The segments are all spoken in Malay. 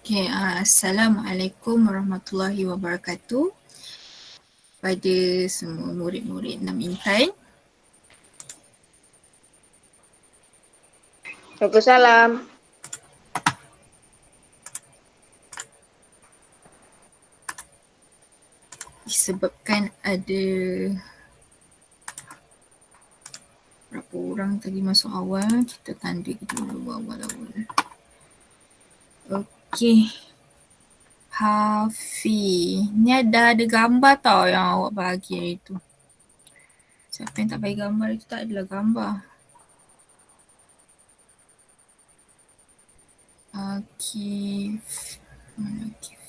Okay, Assalamualaikum warahmatullahi wabarakatuh pada semua murid-murid 6 Intan. Waalaikumsalam. Disebabkan ada berapa orang tadi masuk awal, kita tanda dulu awal-awal. Okay, Hafi, ni dah ada gambar tau yang awak bagi hari tu. Siapa yang tak bagi gambar itu tak adalah gambar. Akif, mana Akif?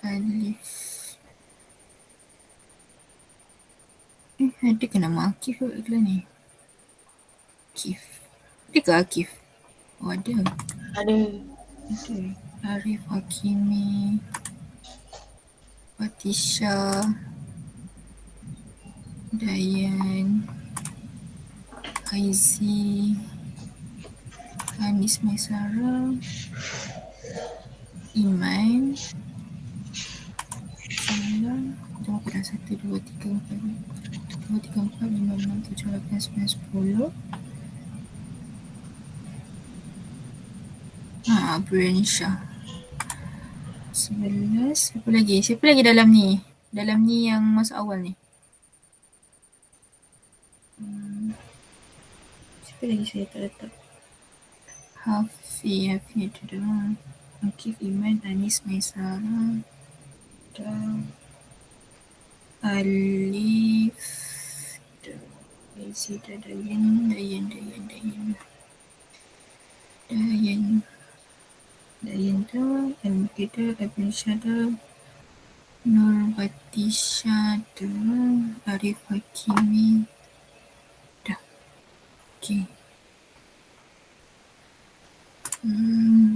Alif. Ada ke nama Akif ke ni? Akif. Ada ke Akif? Oh ada. Ada. Ada. Arif Hakimi. Fatisha. Dayan. Aizi. Anis Maisara. Iman. Saya. Kita pada 1, 2, 3, 4, 2, 3, 4, 5, 6, 7, 8, 9, 10. Briansyah. 11. Siapa lagi? Siapa lagi dalam ni? Dalam ni yang masuk awal ni? Siapa lagi saya tak letak? Hafi ada dah. Akif, Iman, Anis, Maisara. Alif. Aizida, Dayan. Dayan dah. Al-Muqida, Abin Syada. Nur Batisha dah. Arif Hakimi. Dah. Okay.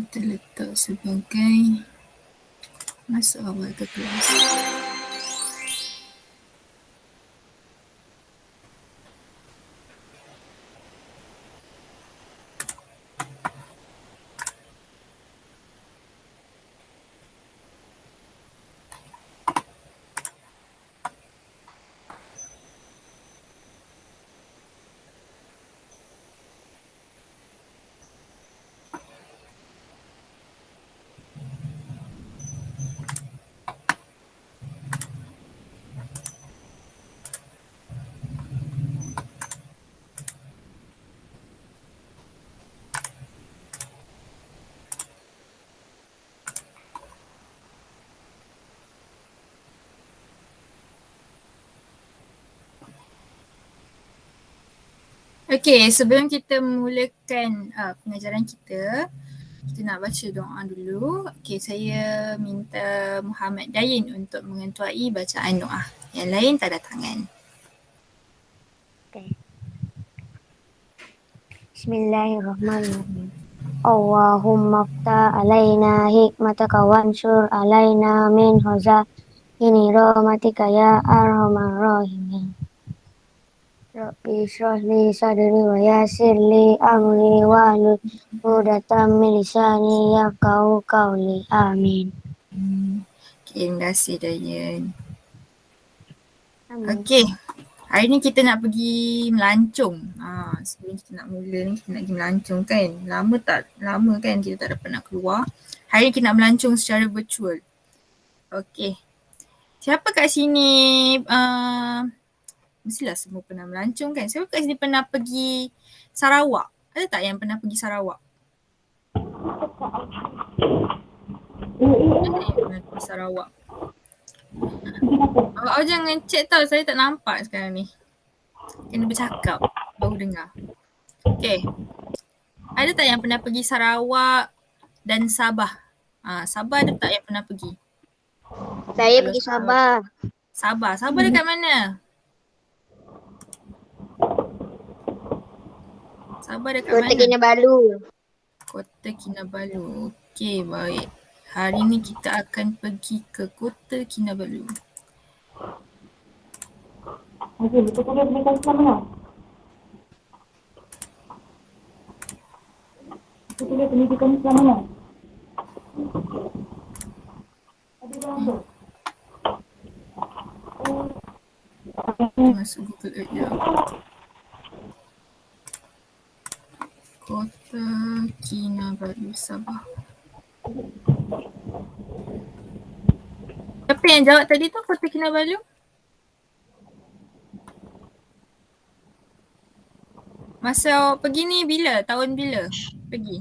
Terletak sebagai masuk awal ke kelas. Okay, sebelum kita mulakan pengajaran kita nak baca doa dulu. Okay, saya minta Muhammad Dayin untuk mengetuai bacaan doa. Yang lain tanda tangan. Okay. Bismillahirrahmanirrahim. Allahumma ftah alaina hikmataka wansur alaina min ini rahmatika ya arhamar rahimin. Rabbi shrah li sadri wa yassir li amri wahlul 'uqdatam min lisani yafqahu qawli. Amin. Okay, terima kasih Dayan. Okay, hari ni kita nak pergi melancong. Sebelum kita nak mula ni, kita nak pergi melancong kan. Lama kan kita tak dapat nak keluar. Hari ni kita nak melancong secara virtual. Okay. Siapa kat sini, mestilah semua pernah melancong kan. Siapa kat sini pernah pergi Sarawak? Ada tak yang pernah pergi Sarawak? Ada yang pernah pergi Sarawak? Awak jangan chat tau, saya tak nampak sekarang ni. Kena bercakap, baru dengar. Okay. Ada tak yang pernah pergi Sarawak dan Sabah? Sabah ada tak yang pernah pergi? Saya pergi Sabah. Sabah dekat mana? Sabah dekat mana? Kota Kinabalu. Kota Kinabalu. Okey, baik. Hari ni kita akan pergi ke Kota Kinabalu. Okey, betul kuliah pendidikan Islam mana? Betul kuliah pendidikan Islam mana? Ada dalam tu? Masuk Google Earth jap. Kota Kinabalu, Sabah. Siapa yang jawab tadi tu Kota Kinabalu? Masa awak pergi ni bila? Tahun bila pergi?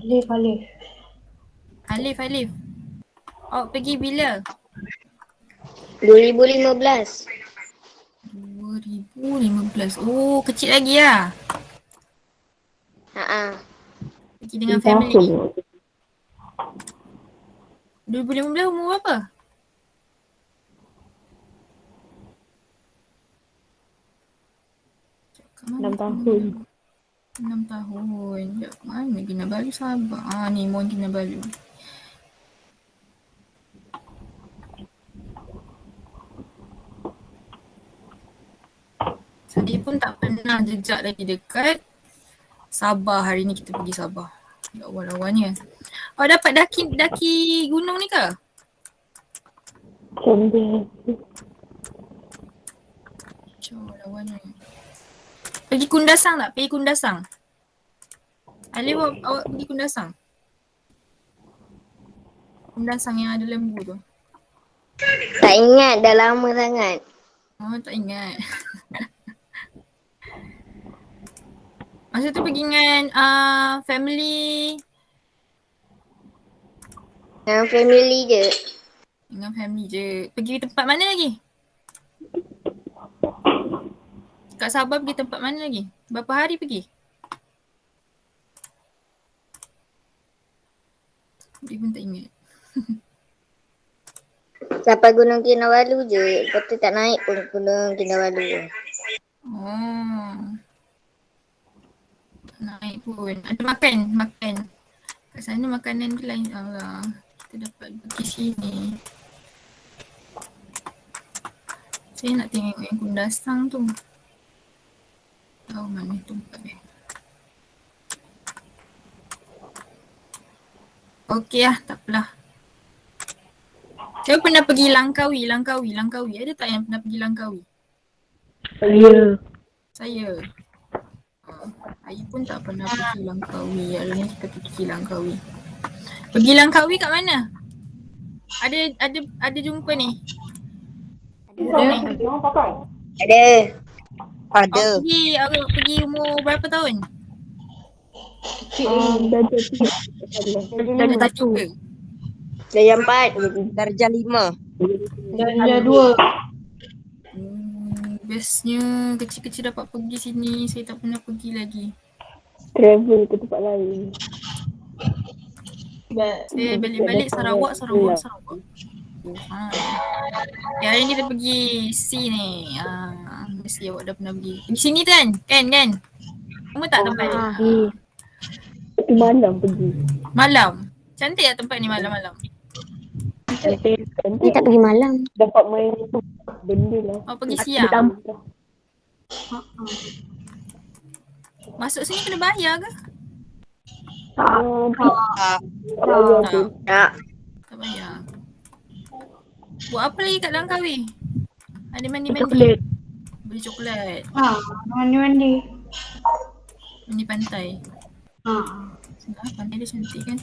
Alif. Alif. Awak pergi bila? 2015. 2015. Oh, kecil lagi lah. Pergi dengan family. 2015 umur berapa? Kat mana 6 tahun. 6 tahun. Sekejap, mana Kinabalu, Sabah. Ni Mon Kinabalu. Saya pun tak pernah jejak lagi dekat Sabah. Hari ni kita pergi Sabah. Ya Allah, lawannya. Awak dapat daki gunung ni ke? Macam lawannya. Pergi Kundasang tak? Pergi Kundasang. Alif, awak pergi Kundasang? Kundasang yang ada lembu tu. Tak ingat, dah lama sangat. Oh, tak ingat. Masa tu pergi dengan family. Yang family je. Dengan family je. Pergi tempat mana lagi? Kat Sabah pergi tempat mana lagi? Berapa hari pergi? Dia pun tak ingat. Sampai Gunung Kinabalu je. Lepas tu tak naik pun Gunung Kinabalu. Oh. Naik pun. Ada makan. Kat sana makanan dia lain. Allah. Kita dapat pergi sini. Saya nak tengok yang Kundasang tu. Tahu mana tempat dia. Okey lah, tak apalah. Saya pernah pergi Langkawi. Ada tak yang pernah pergi Langkawi? Saya. Saya pun tak pernah pergi Langkawi. Hari ni kita pergi Langkawi. Pergi Langkawi kat mana? Ada jumpa ni? Ada. Awak pergi umur berapa tahun? Darjah 3. Darjah 4. Darjah 5. Darjah 2. Bestnya kecil-kecil dapat pergi sini. Saya tak pernah pergi lagi. Travel ke tempat lain. Saya balik-balik Sarawak. Ya, hari ni kita pergi C ni. Mesti awak dah pernah pergi. Di sini kan? Kan? Kamu tak tempat ni? Itu malam pergi. Malam? Cantik tak tempat ni malam-malam? Dia tak pergi malam. Dapat main benda lah. Awak pergi siang? Masuk sini kena bayar ke? Tak. Tak bayar. Buat apa lagi kat Langkawi? Ada mandi-mandi? Coklat. Beli coklat. Mandi. Mandi pantai. Pantai dia cantik kan?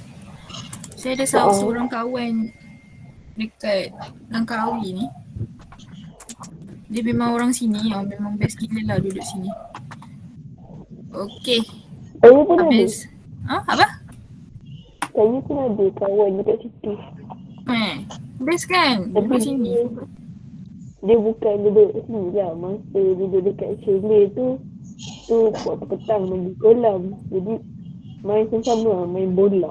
Saya ada seorang kawan dekat Langkawi ni. Dia memang orang sini, memang best gila lah duduk sini. Okey. Saya pun ada. Habis. Apa? Saya pun ada kawan dekat situ. Best kan? Duduk sini. Dia bukan duduk sini lah. Masa duduk dekat chalet tu waktu petang main di kolam. Jadi main sama-sama, main bola.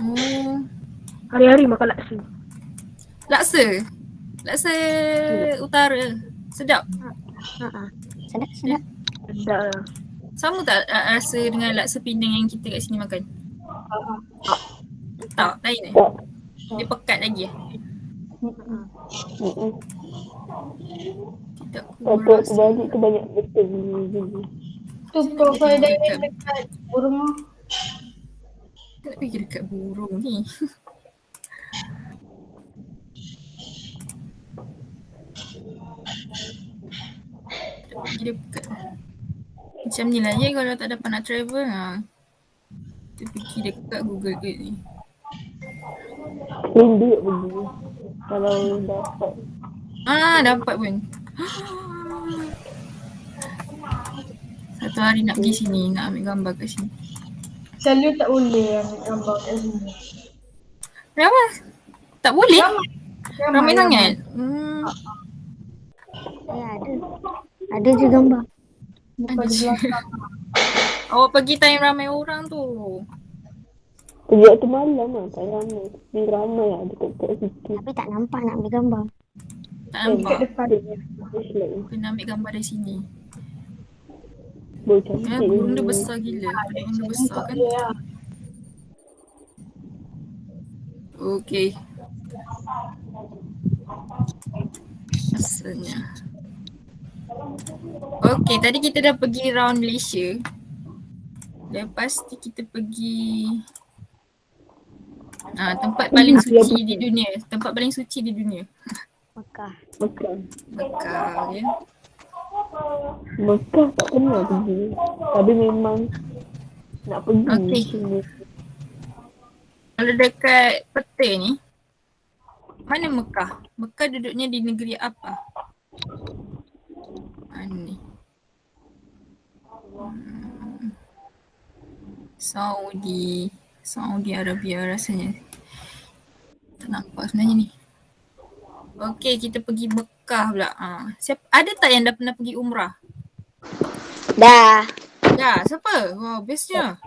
Oh. Hari-hari makan laksa. Laksa utara. Sedap. Sedap. Sedap lah. Sama tak rasa dengan laksa Penang yang kita kat sini makan? Tak, lain Tak. Dia pekat lagi. Tidak Waktu aku kurasa. balik tu banyak betul gini. Tu Saya nak pergi profile tengok dia dekat burung. Saya nak pergi dekat burung ni. Tak pergi dekat. Macam ni lah ya kalau tak dapat nak travel. Kita pergi dekat Google Earth ni. Rindu pergi. Kalau dapat. Dapat pun. Satu hari nak pergi sini, nak ambil gambar kat sini. Selalu tak boleh ambil gambar kat sini. Kenapa? Tak boleh? Ramai Ramai. sangat? Ada. Ada je gambar. Bukan Ada di je. belakang. Awak pergi time ramai orang tu. Pergi waktu malam lah, tak ramai. Tapi ramai lah dekat situ. Tapi tak nampak nak ambil gambar. Tak Kat nampak. depan. Flashlight. Kena ambil gambar dari sini. Boleh cantik. Burung dia besar gila. Burung dia besar kan? Ya. Okey. Asalnya. Okey, tadi kita dah pergi round Malaysia. Lepas tu kita pergi tempat paling suci di dunia. Tempat paling suci di dunia. Mekah. Mekah. Mekah ya. Mekah tak pernah pergi. Tapi memang nak pergi. Okey. Kalau dekat peta ni, mana Mekah? Mekah duduknya di negeri apa? Mana ni? Saudi Arabia rasanya. Tak nampak sebenarnya ni. Okey, kita pergi Mekah pula. Ada tak yang dah pernah pergi umrah? Dah. Dah, siapa? Wah, bestnya.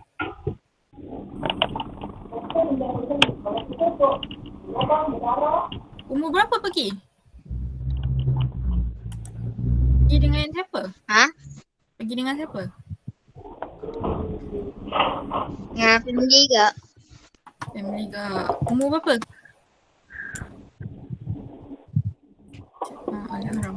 Umur berapa pergi? Pergi dengan siapa? Pergi dengan siapa? Dengan family juga. Family ke? Umur berapa? Al-Haram.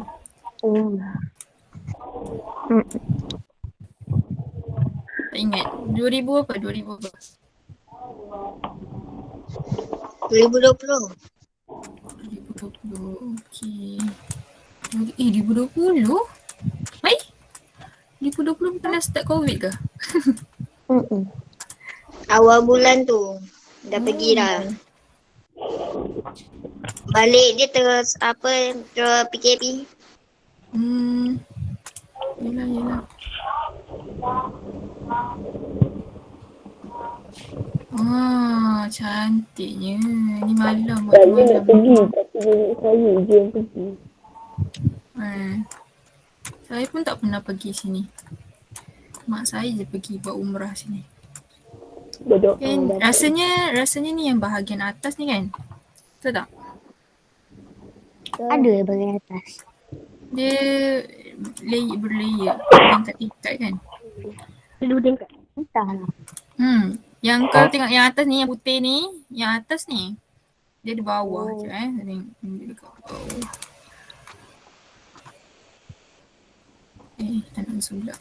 Tak ingat. 2000 apa? 2000 apa? 2020. 2020. Okey. 2020? Baik. 2020 bukan dah start COVID ke? Awal bulan tu. Dah pergi dah. Balik dia terus PKP. Yelah. Cantiknya. Ni malam. Saya nak pergi tapi nenek saya je yang pergi. Saya pun tak pernah pergi sini. Mak saya je pergi buat umrah sini. Berdoa. Kan rasanya ni yang bahagian atas ni kan? Betul tak? Ada bagian atas. Dia berlayer, tingkat-tingkat kan? Dulu tingkat. Entahlah. Yang kau tengok yang atas ni, yang putih ni, yang atas ni. Dia di bawah je Dia dekat bawah. Tak nak sebelah.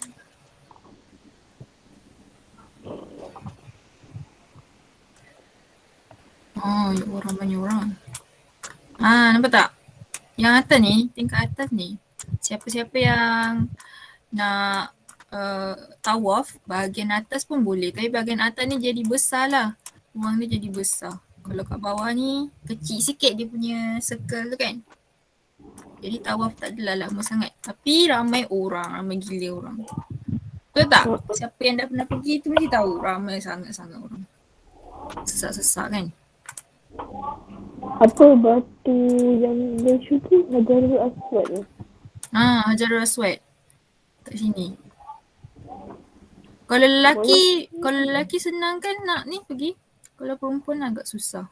Ya orang banyak orang. Nampak tak? Yang atas ni, tingkat atas ni. Siapa-siapa yang nak tawaf, bahagian atas pun boleh. Tapi bahagian atas ni jadi besar lah. Ruang dia jadi besar. Kalau kat bawah ni, kecil sikit dia punya circle tu kan. Jadi tawaf tak adalah lama sangat. Tapi ramai orang, ramai gila orang. Betul tak? Siapa yang dah pernah pergi tu mesti tahu ramai sangat-sangat orang. Sesak-sesak kan? Apa batu yang dia syukur Hajarul Aswad ni? Hajarul Aswad. Kat sini. Kalau lelaki senang kan nak ni pergi. Kalau perempuan agak susah.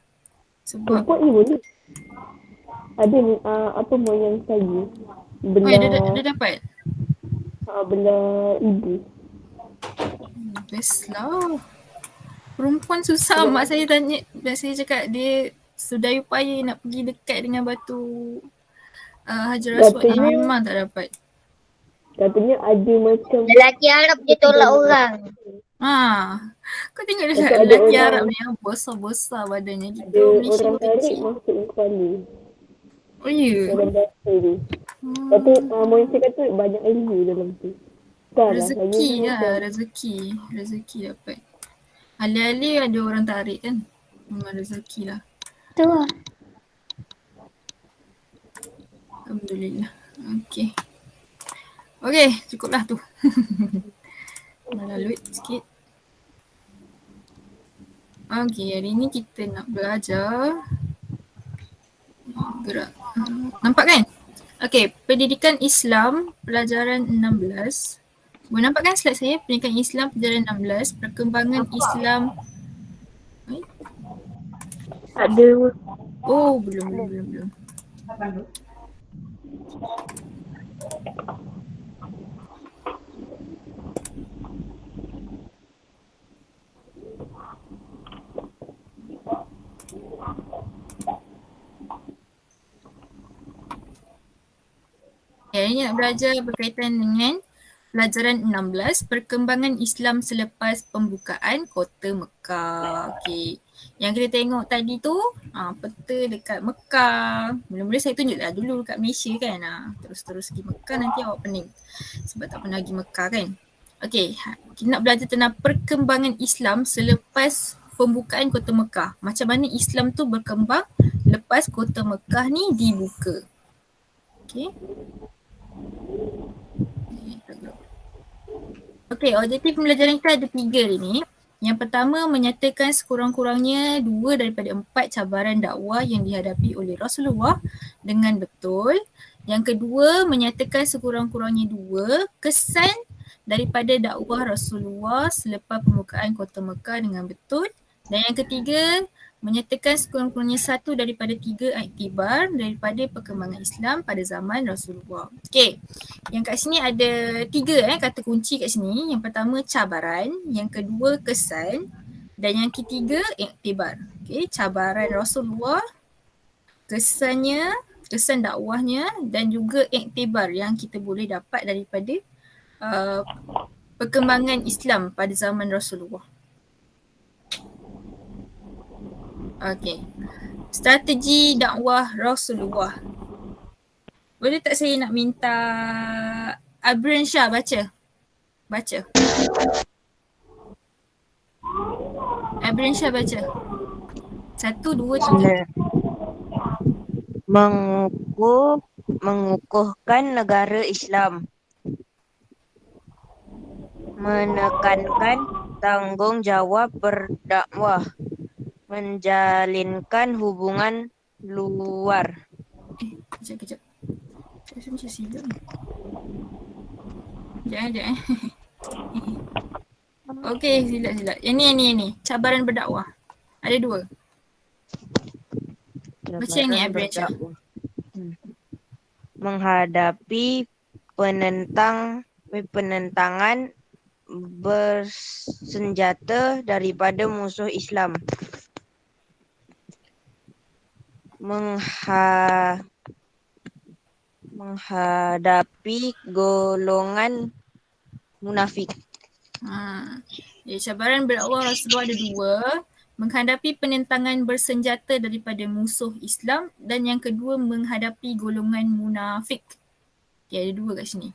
Sebab Perempuan ni boleh. Ada ni apa moyang saya. dia dapat. Belah ibu. Best lah. Perempuan susah. Mak saya cakap dia sedaya upaya nak pergi dekat dengan batu Hajar Aswad Katanya, memang tak dapat. katanya ada macam Lelaki Arab je tolak orang. Kau tengok dia Lepas cakap ada lelaki orang- Arab ni yang besar-besar badannya. Kita ada Malaysia orang ni tarik kecil. masuk kepala Oh ya? dalam bahasa tu. Lepas tu Moin kata banyak ilmu dalam tu. Tak lah. Rezeki lagi lah, macam- rezeki dapat. Alih-alih ada orang tarik kan. Memang rezeki lah. Tu lah. Alhamdulillah. Okay. Okay, cukuplah tu. Melalut sikit. Okay, hari ni kita nak belajar. Gerak. Nampak kan? Okay, pendidikan Islam pelajaran 16. Boleh nampak kan slide saya? Pendidikan Islam pelajaran 16. Perkembangan Islam. Ada. Oh, belum. Okay, ini nak belajar berkaitan dengan pelajaran 16, perkembangan Islam selepas pembukaan Kota Mekah. Okay. Yang kita tengok tadi tu, peta dekat Mekah. Mula-mula saya tunjuklah dulu dekat Malaysia kan. Terus-terus pergi Mekah nanti awak pening. Sebab tak pernah pergi Mekah kan. Okay, kita nak belajar tentang perkembangan Islam selepas pembukaan Kota Mekah. Macam mana Islam tu berkembang lepas Kota Mekah ni dibuka. Okay. Okey, objektif pembelajaran kita ada 3 hari ni. Yang pertama, menyatakan sekurang-kurangnya 2 daripada 4 cabaran dakwah yang dihadapi oleh Rasulullah dengan betul. Yang kedua, menyatakan sekurang-kurangnya 2 kesan daripada dakwah Rasulullah selepas pembukaan Kota Mekah dengan betul. Dan yang ketiga, menyatakan sekurang-kurangnya 1 daripada 3 iktibar daripada perkembangan Islam pada zaman Rasulullah. Okey, yang kat sini ada 3 kata kunci kat sini. Yang pertama cabaran, yang kedua kesan dan yang ketiga iktibar. Okey, cabaran Rasulullah, kesan dakwahnya dan juga iktibar yang kita boleh dapat daripada perkembangan Islam pada zaman Rasulullah. Okey. Strategi dakwah Rasulullah. Boleh tak saya nak minta Abrin Shah baca? Abrin Shah baca. 1, 2, 3. Mengukuhkan negara Islam. Menekankan tanggungjawab berdakwah. Menjalinkan hubungan luar. Kejap. Saya macam silap ni. Sekejap. Okey, silap. Yang ni. Cabaran berdakwah. Ada 2. Baca yang ni, Abrin Shah. Menghadapi penentangan bersenjata daripada musuh Islam. Menghadapi golongan munafik. Cabaran berdakwah Rasulullah ada 2. Menghadapi penentangan bersenjata daripada musuh Islam dan yang kedua menghadapi golongan munafik. Okay, ada 2 kat sini.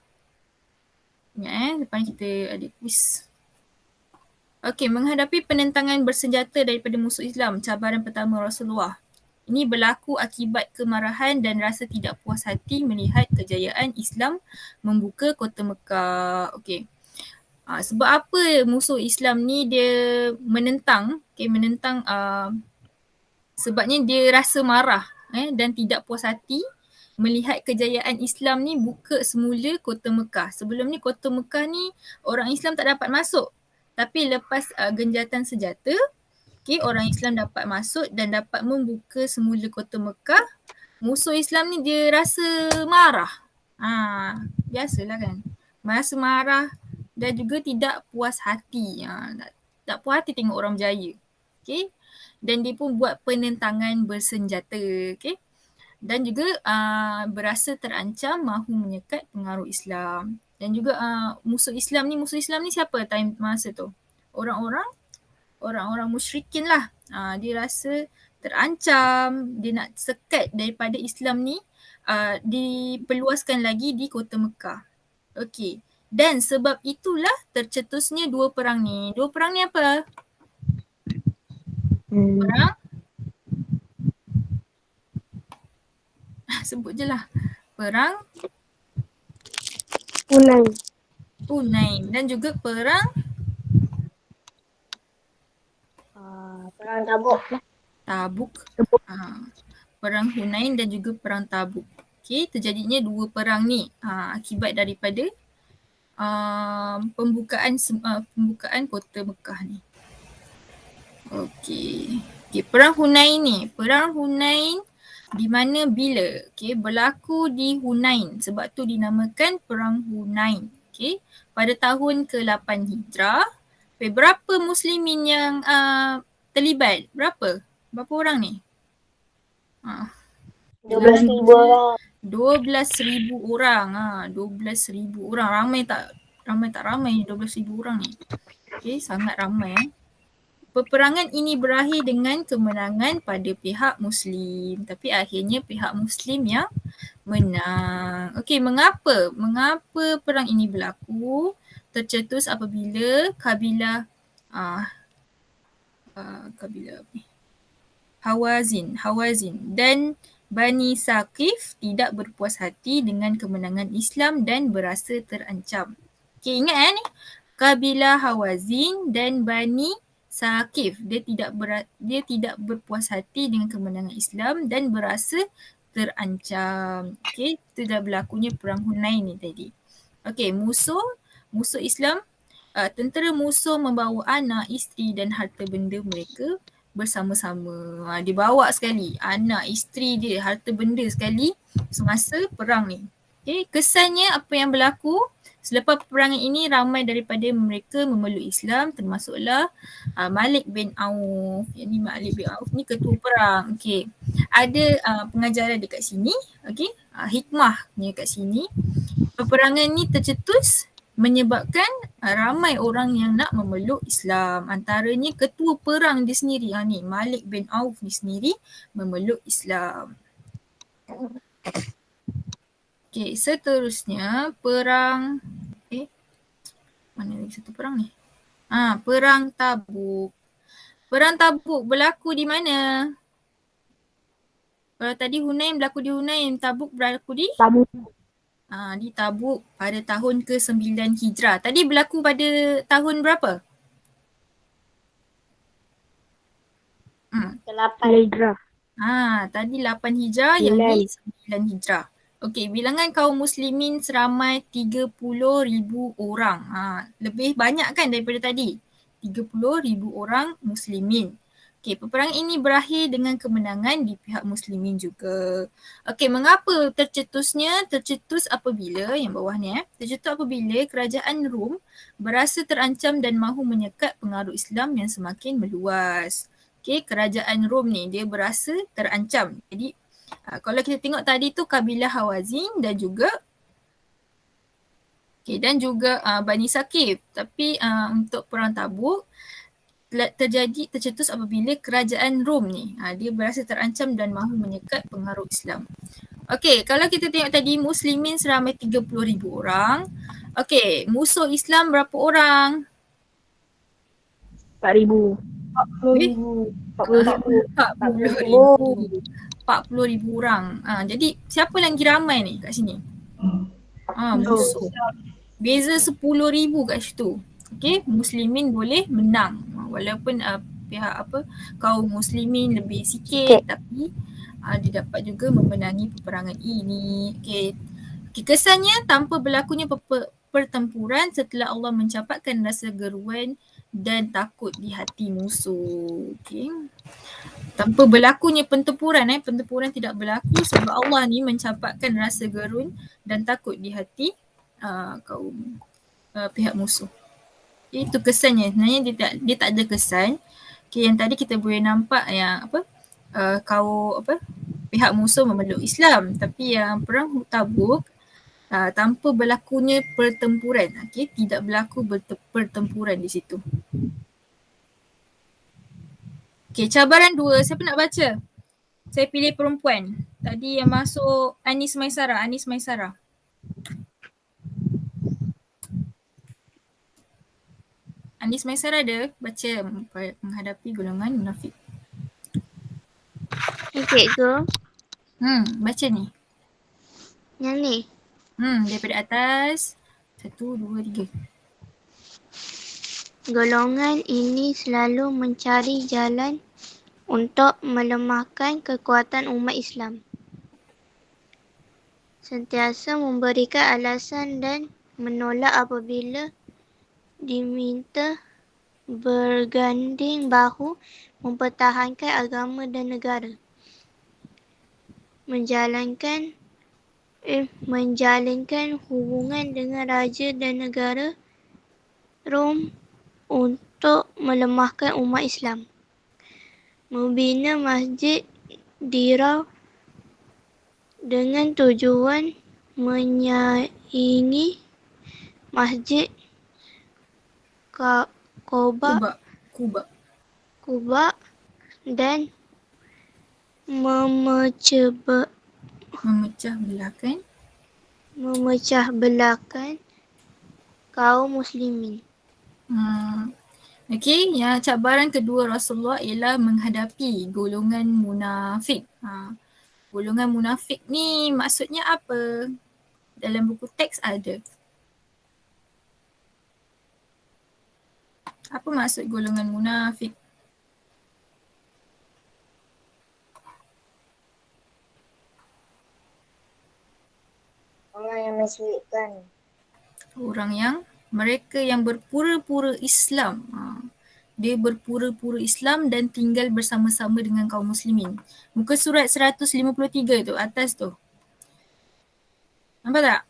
Ingat depan kita ada quiz. Okey, menghadapi penentangan bersenjata daripada musuh Islam, cabaran pertama Rasulullah. Ini berlaku akibat kemarahan dan rasa tidak puas hati melihat kejayaan Islam membuka Kota Mekah. Okey. Sebab apa musuh Islam ni dia menentang? Sebabnya dia rasa marah dan tidak puas hati melihat kejayaan Islam ni buka semula Kota Mekah. Sebelum ni Kota Mekah ni orang Islam tak dapat masuk. Tapi lepas genjatan senjata, orang Islam dapat masuk dan dapat membuka semula Kota Mekah. Musuh Islam ni dia rasa marah. Biasalah kan. Rasa marah dan juga tidak puas hati. Tak puas hati tengok orang berjaya. Okay. Dan dia pun buat penentangan bersenjata. Okay. dan juga berasa terancam mahu menyekat pengaruh Islam. Dan juga musuh Islam ni siapa time masa tu? Orang-orang musyrikin lah. Dia rasa terancam, dia nak sekat daripada Islam ni diperluaskan lagi di kota Mekah. Okey. Dan sebab itulah tercetusnya dua perang ni. Dua perang ni apa? Perang sebut je lah. Perang Hunain dan juga perang Perang Tabuk. Tabuk. Perang Hunain dan juga perang Tabuk. Okey, terjadinya dua perang ni akibat daripada pembukaan kota Mekah ni. Okey, perang Hunain ni. Perang Hunain di mana bila? Okey, berlaku di Hunain. Sebab tu dinamakan perang Hunain. Okey, pada tahun ke-8 Hijrah. Berapa muslimin yang terlibat? Berapa orang ni? 12,000 orang. 12,000 orang. 12,000 orang. Ramai tak ramai 12,000 orang ni. Okey, sangat ramai. Peperangan ini berakhir dengan kemenangan pada pihak Muslim. Tapi akhirnya pihak Muslim yang menang. Okey, mengapa perang ini berlaku? Tercetus apabila kabilah Hawazin dan Bani Saqif tidak berpuas hati dengan kemenangan Islam dan berasa terancam. Okey, ingat ni. Kabilah Hawazin dan Bani Saqif, dia tidak berpuas hati dengan kemenangan Islam dan berasa terancam. Okey, itu dah berlakunya perang Hunain ni tadi. Okey, musuh Islam, tentera musuh membawa anak, isteri dan harta benda mereka bersama-sama. Dia bawa sekali anak, isteri dia, harta benda sekali semasa perang ni. Okey, kesannya apa yang berlaku? Selepas peperangan ini ramai daripada mereka memeluk Islam, termasuklah Malik bin Auf. Yang ni Malik bin Auf ni ketua perang. Okey. Ada pengajaran dekat sini, okey. Hikmahnya kat sini. Peperangan ni tercetus menyebabkan ramai orang yang nak memeluk Islam. Antaranya ketua perang dia sendiri, ni Malik bin Auf ni sendiri memeluk Islam. Okey, seterusnya perang mana lagi satu perang ni? Perang Tabuk. Perang Tabuk berlaku di mana? Kalau tadi Hunain berlaku di Hunain, Tabuk berlaku di Tabuk. Di Tabuk pada tahun ke-9 Hijrah. Tadi berlaku pada tahun berapa? Ke-8 Hijrah. Tadi 8 Hijrah, yang ni 9 Hijrah. Okey, bilangan kaum muslimin seramai 30,000 orang. Lebih banyak kan daripada tadi? 30,000 orang muslimin. Okey, peperangan ini berakhir dengan kemenangan di pihak muslimin juga. Okey, mengapa tercetusnya? Tercetus apabila, yang bawah ni tercetus apabila kerajaan Rom berasa terancam dan mahu menyekat pengaruh Islam yang semakin meluas. Okey, kerajaan Rom ni dia berasa terancam. Jadi kalau kita tengok tadi tu kabilah Hawazin dan juga Bani Saqif. Tapi untuk perang Tabuk tercetus apabila kerajaan Rom ni dia berasa terancam dan mahu menyekat pengaruh Islam. Okey, kalau kita tengok tadi muslimin seramai 30,000 orang. Okey, musuh Islam berapa orang? 4,000. 40,000 orang. Jadi siapa lagi ramai ni kat sini? Musuh. Beza 10,000 kat situ. Okey, muslimin boleh menang. Walaupun pihak kaum muslimin lebih sikit, tapi dia dapat juga memenangi peperangan ini. Okey, kesannya tanpa berlakunya pertempuran setelah Allah mencapatkan rasa geruan dan takut di hati musuh. Okey. Tanpa berlakunya pertempuran tidak berlaku sebab Allah ni mencapatkan rasa gerun dan takut di hati kaum pihak musuh. Itu kesannya. Sebenarnya dia tak ada kesan. Okay, yang tadi kita boleh nampak yang pihak musuh memeluk Islam. Tapi yang perang Tabuk tanpa berlakunya pertempuran. Okay, tidak berlaku pertempuran di situ. Okay, cabaran 2. Siapa nak baca? Saya pilih perempuan. Tadi yang masuk Anis Maisara. Anis Maisara ada baca menghadapi golongan munafik. Ni cikgu. Baca ni. Yang ni. Daripada atas. 1, 2, 3. Golongan ini selalu mencari jalan untuk melemahkan kekuatan umat Islam. Sentiasa memberikan alasan dan menolak apabila diminta berganding bahu mempertahankan agama dan negara. Menjalinkan hubungan dengan raja dan negara Rom untuk melemahkan umat Islam. Membina masjid Dirar dengan tujuan menyaingi masjid Kuba dan memecah belahkan kaum muslimin. Okey, yang cabaran kedua Rasulullah ialah menghadapi golongan munafik. Golongan munafik ni maksudnya apa? Dalam buku teks ada. Apa maksud golongan munafik? Orang yang mensyirikkan. Mereka yang berpura-pura Islam. Dia berpura-pura Islam dan tinggal bersama-sama dengan kaum muslimin. Muka surat 153 tu, atas tu. Nampak tak?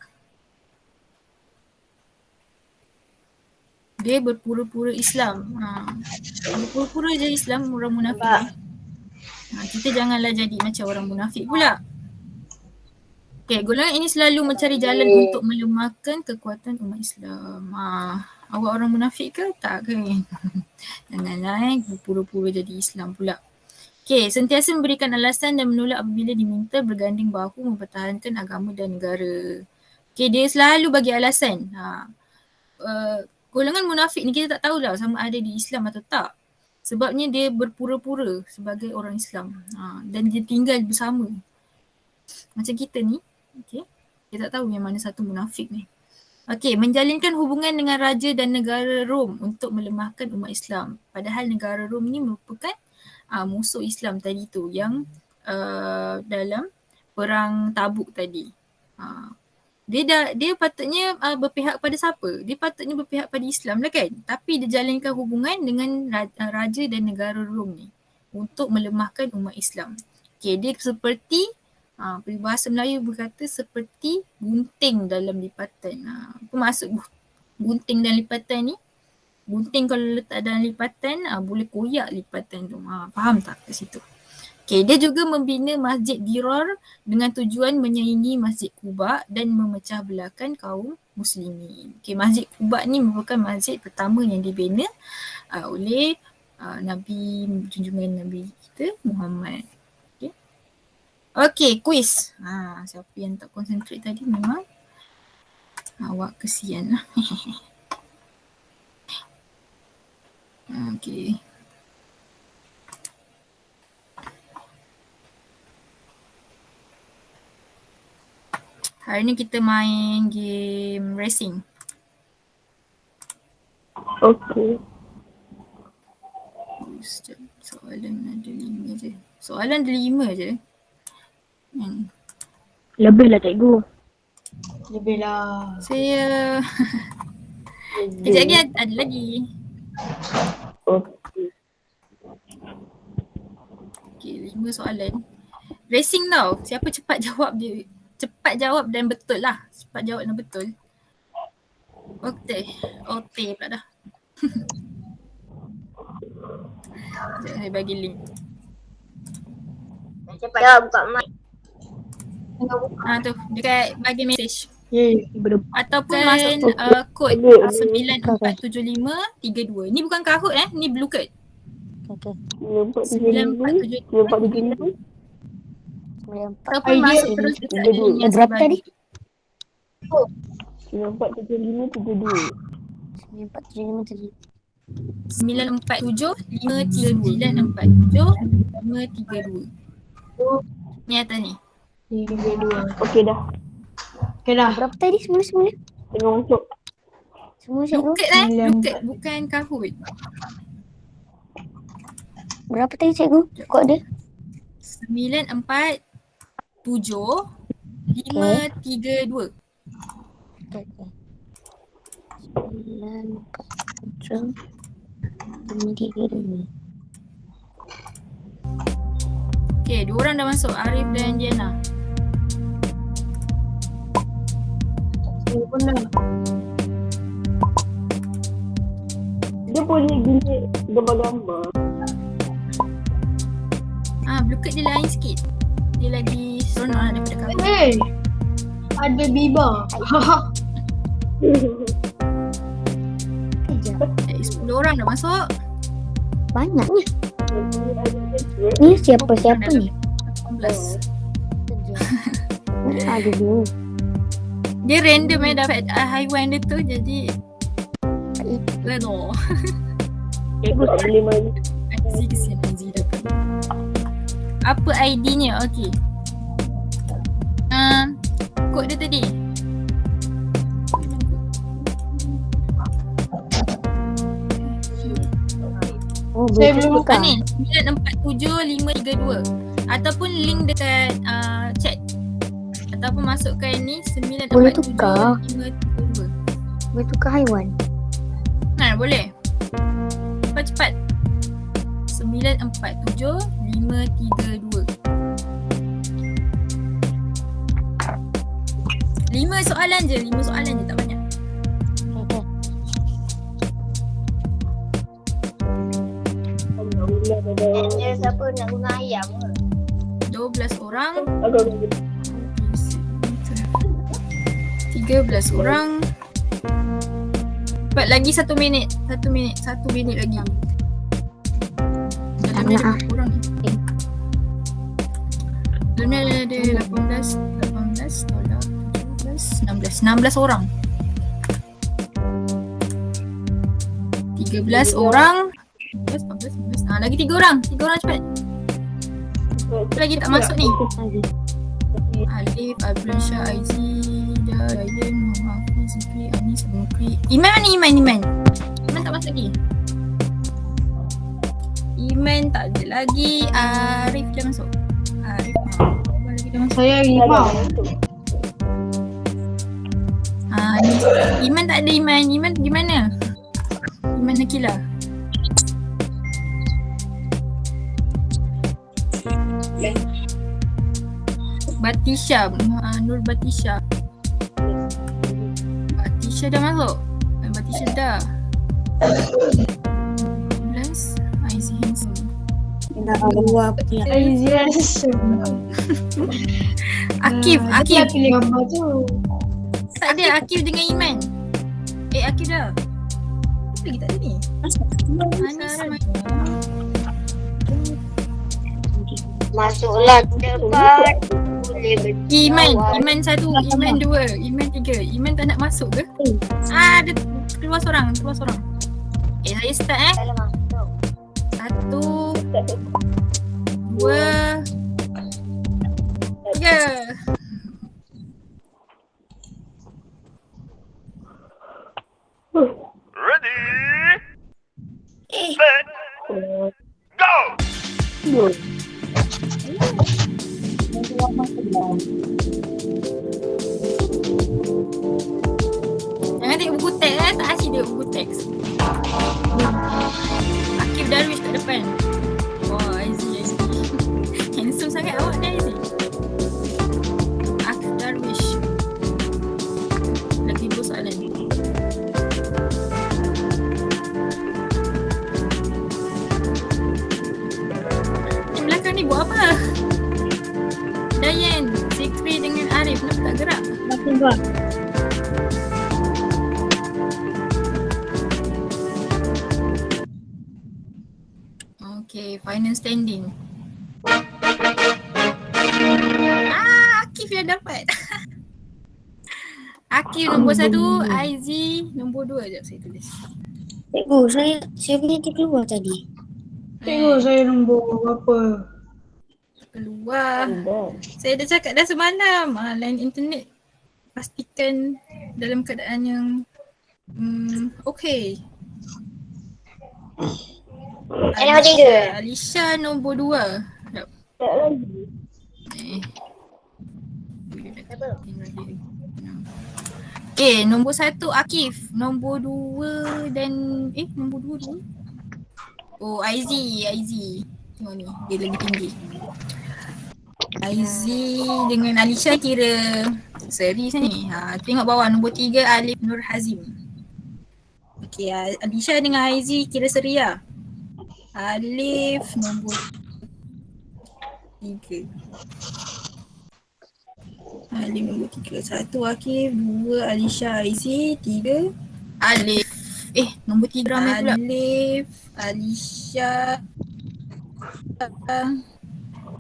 Dia berpura-pura Islam. Berpura-pura je Islam, orang munafik. Kita janganlah jadi macam orang munafik pula. Okay, golongan ini selalu mencari jalan untuk melemahkan kekuatan umat Islam. Awak orang munafik ke? Tak ke? Janganlah berpura-pura jadi Islam pula. Okay, sentiasa memberikan alasan dan menolak apabila diminta berganding bahu mempertahankan agama dan negara. Okay, dia selalu bagi alasan. Golongan munafik ni kita tak tahulah sama ada di Islam atau tak. Sebabnya dia berpura-pura sebagai orang Islam. Dan dia tinggal bersama. Macam kita ni. Okay. Kita tak tahu yang mana satu munafik ni. Okay, menjalinkan hubungan dengan raja dan negara Rom untuk melemahkan umat Islam. Padahal negara Rom ni merupakan musuh Islam tadi tu yang dalam perang Tabuk tadi. Dia patutnya berpihak pada siapa? Dia patutnya berpihak pada Islam lah kan? Tapi dia jalinkan hubungan dengan raja dan negara Rom ni untuk melemahkan umat Islam. Okay, dia seperti peribahasa Melayu berkata seperti gunting dalam lipatan. Apa maksud gunting dalam lipatan ni? Gunting kalau letak dalam lipatan boleh koyak lipatan tu. Faham tak kat situ? Okay, dia juga membina masjid Dirar dengan tujuan menyaingi masjid Kuba dan memecah belahkan kaum muslimin. Okay, masjid Kuba ni merupakan masjid pertama yang dibina oleh Nabi, junjungan Nabi kita Muhammad. Okay, quiz. Siapa yang tak concentrate tadi memang awak kesian lah. Okay. Hari ni kita main game racing. Okay. Soalan ada 5 je. Soalan ada 5 je. Lebih lah cikgu. Lebih lah. Saya kejap lagi ada lagi. Okay, 5 soalan. Racing tau. Siapa cepat jawab dia. Cepat jawab dan betul lah. Cepat jawab dan betul. Okey pula dah. Sekejap saya bagi link. Cepat jawab buka mic. Tu dekat bahagian mesej. Ataupun kod Ada. 947532. Ni bukan Kahoot ni blue card. Okey. 9475. 94. Ataupun masuk terus dekat link yang Berapa saya tadi? bagi. 947532. 9475. 947532. Ni atas ni. 3, 2. Okey dah. Okay dah. Berapa tadi semula-semula? Tengah masuk. Semua cikgu. Blue card blue card bukan Kahoot. Berapa tadi cikgu? Kod dia? 947532. Okey. 947 3. Okay, 2 orang dah masuk, Arif dan Diana. Saya pun dah. Dia boleh gini gambar-gambar. Blue card dia lain sikit. Dia lagi seronok lah daripada Kahoot. Hey, ada Biba. Kejap. 10 orang dah masuk. Banyak ni. Ni siapa-siapa ni? 18. Kejap. Ada dulu. Dia random dapat haiwan dia tu, jadi random. Cikgu tak boleh main. Aziz kesian Aziz dapat. Apa ID-nya? Okey. Kod dia tadi. Oh, Saya boleh belum tukar. Ni 947532. Ataupun link dekat chat. Ataupun masukkan ni Boleh tukar. 947532. Boleh tukar haiwan. Boleh. Cepat-cepat. 947532. 5 soalan je, tak banyak. Okey. Dia siapa nak guna ayam ke? 12 orang, Agak 13 orang. Cepat lagi 1 minit. 1 minit lagi. Dalamnya ada berapa orang ni? Dalamnya ada 18 tolak 17, 16 orang. 13 orang. 14, 15. Lagi 3 orang. 3 orang cepat. Satu lagi tak masuk ni. Alif, Abdulsyah, Aizida, Ryan, Muhammad Hafiz, Zikri, Anis, Mukri. Iman mana Iman? Iman tak masuk lagi. Iman tak ada lagi. Arif dah masuk. Arif lagi dah masuk. Saya Rima. Iman tak ada Iman. Iman pergi mana? Iman Nakila. Batisha, Nur Batisha. Batisha dah masuk. Batisha dah. 12. Aizy Hanson. Yes. Akif. Dia pilih gambar tu. Tak ada Akif dengan Iman. Akif dah. Apa lagi tak ada ni? Anis Masuklah cepat. Boleh Iman 1, Iman 2, Iman 3. Iman tak nak masuk ke? Dia keluar seorang. Saya start Dalam masuk. 1, 2, 3. Jangan tengok buku teks tak asyik tengok buku teks. Akif Darwish kat depan. Wah, Aizy. Handsome sangat awak ni Aizy. Akif Darwish. Lagi 2 soalan. Di belakang ni buat apa? Dayan, Zikri dengan Nampak. Okay, final standing. Akif yang dapat. Akif nombor 1, Aizi nombor 2. Sekejap saya tulis. Cikgu, saya punya terkeluar tadi. Tengok saya nombor berapa. Keluar. Dah. Saya dah cakap dah semalam. Line internet pastikan dalam keadaan yang okay. Ada nombor 3. Alisha nombor 2. Sekejap. Tak lagi. Okay, nombor 1 Akif, nombor 2 dan nombor 2 tu. Oh, Aizi. Tengok ni, dia lagi tinggi. Aizi dengan Alisha kira seri sini. Tengok bawah nombor 3 Alif Nur Hazim. Okay, Alisha dengan Aizi kira seri lah. Alif nombor 3. Alif nombor 3. 1 Akif, 2 Alisha Aizi, 3 Alif. Nombor 3 ramai pula. Alif, Alisha,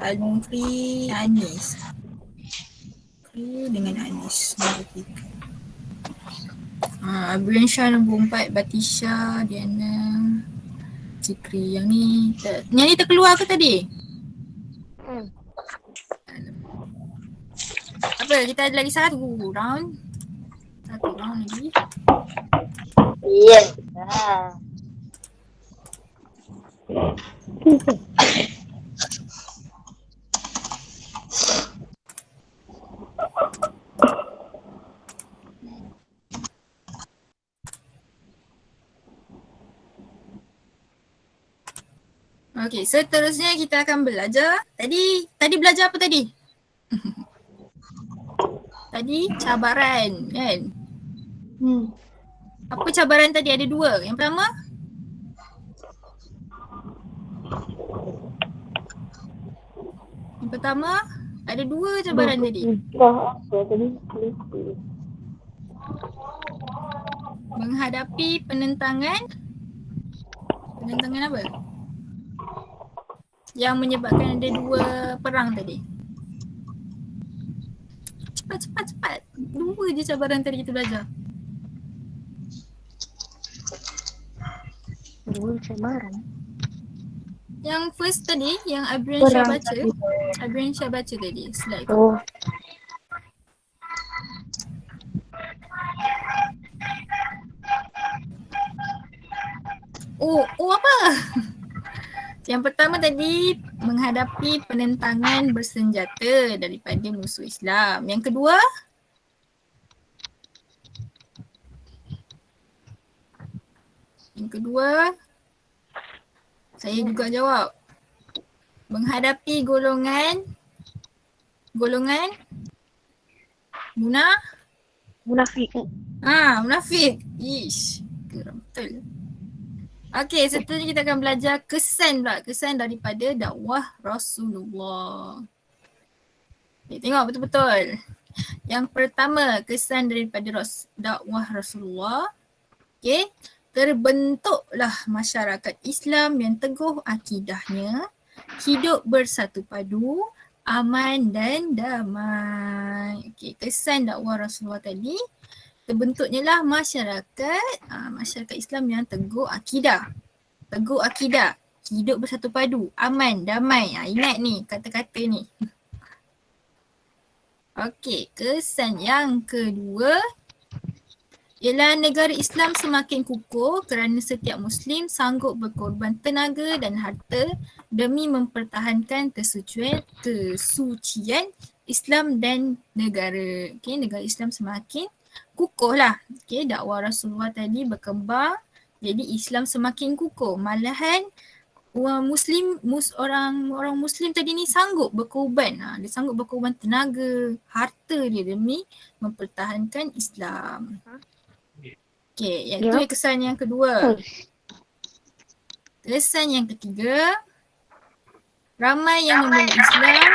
Al-Mufri, Anis. Dengan Anis nombor 3. Abriansha nombor 4, Batisha, Diana, Cikri. Yang ni terkeluar ke tadi? Apa, kita ada lagi satu round lagi. Yes. Okey, seterusnya kita akan belajar. Tadi belajar apa tadi? Tadi cabaran kan? Apa cabaran tadi? Ada 2. Yang pertama? Ada 2 cabaran tadi. Apa tadi? Menghadapi penentangan apa? Yang menyebabkan ada 2 perang tadi. Cepat. 2 je cabaran tadi kita belajar. 2 cabaran. Yang first tadi, yang Abriansha baca tadi, slide tu. Oh apa? Yang pertama tadi, menghadapi penentangan bersenjata daripada musuh Islam. Yang kedua, saya juga jawab. Menghadapi golongan Munafik. munafik. Ish, geram betul. Okey, seterusnya kita akan belajar kesan daripada dakwah Rasulullah. Okay, tengok betul-betul. Yang pertama, kesan daripada dakwah Rasulullah. Okey, terbentuklah masyarakat Islam yang teguh akidahnya, hidup bersatu padu, aman dan damai. Okey, kesan dakwah Rasulullah tadi, terbentuknya lah masyarakat Islam yang teguh akidah, hidup bersatu padu, aman, damai. Ingat ni kata-kata ni. Okey, kesan yang kedua ialah negara Islam semakin kukuh kerana setiap Muslim sanggup berkorban tenaga dan harta demi mempertahankan kesucian Islam dan negara. Okey, negara Islam semakin kukuh lah. Okay, dakwah Rasulullah tadi berkembang, jadi Islam semakin kukuh. Malahan orang Muslim tadi ni sanggup berkorban. Dia sanggup berkorban tenaga, harta dia demi mempertahankan Islam. Okay, itu kesan yang kedua. Kesan yang ketiga, ramai yang memeluk Islam.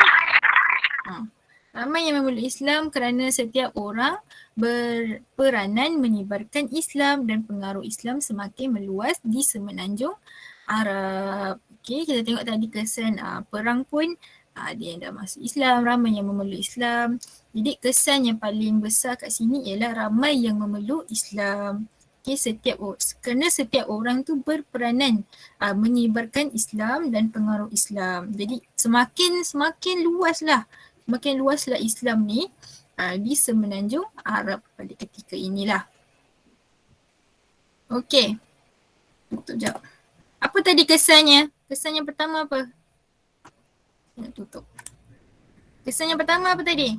Ramai yang memeluk Islam kerana setiap orang berperanan menyebarkan Islam dan pengaruh Islam semakin meluas di semenanjung Arab. Okey, kita tengok tadi kesan perang pun ada yang dah masuk Islam, ramai yang memeluk Islam. Jadi kesan yang paling besar kat sini ialah ramai yang memeluk Islam. Okey, kerana setiap orang tu berperanan menyebarkan Islam dan pengaruh Islam. Jadi semakin luaslah Islam ni di semenanjung Arab pada ketika inilah. Okey. Tutup jap. Apa tadi kesannya? Kesan yang pertama apa? Nak tutup. Kesan yang pertama apa tadi?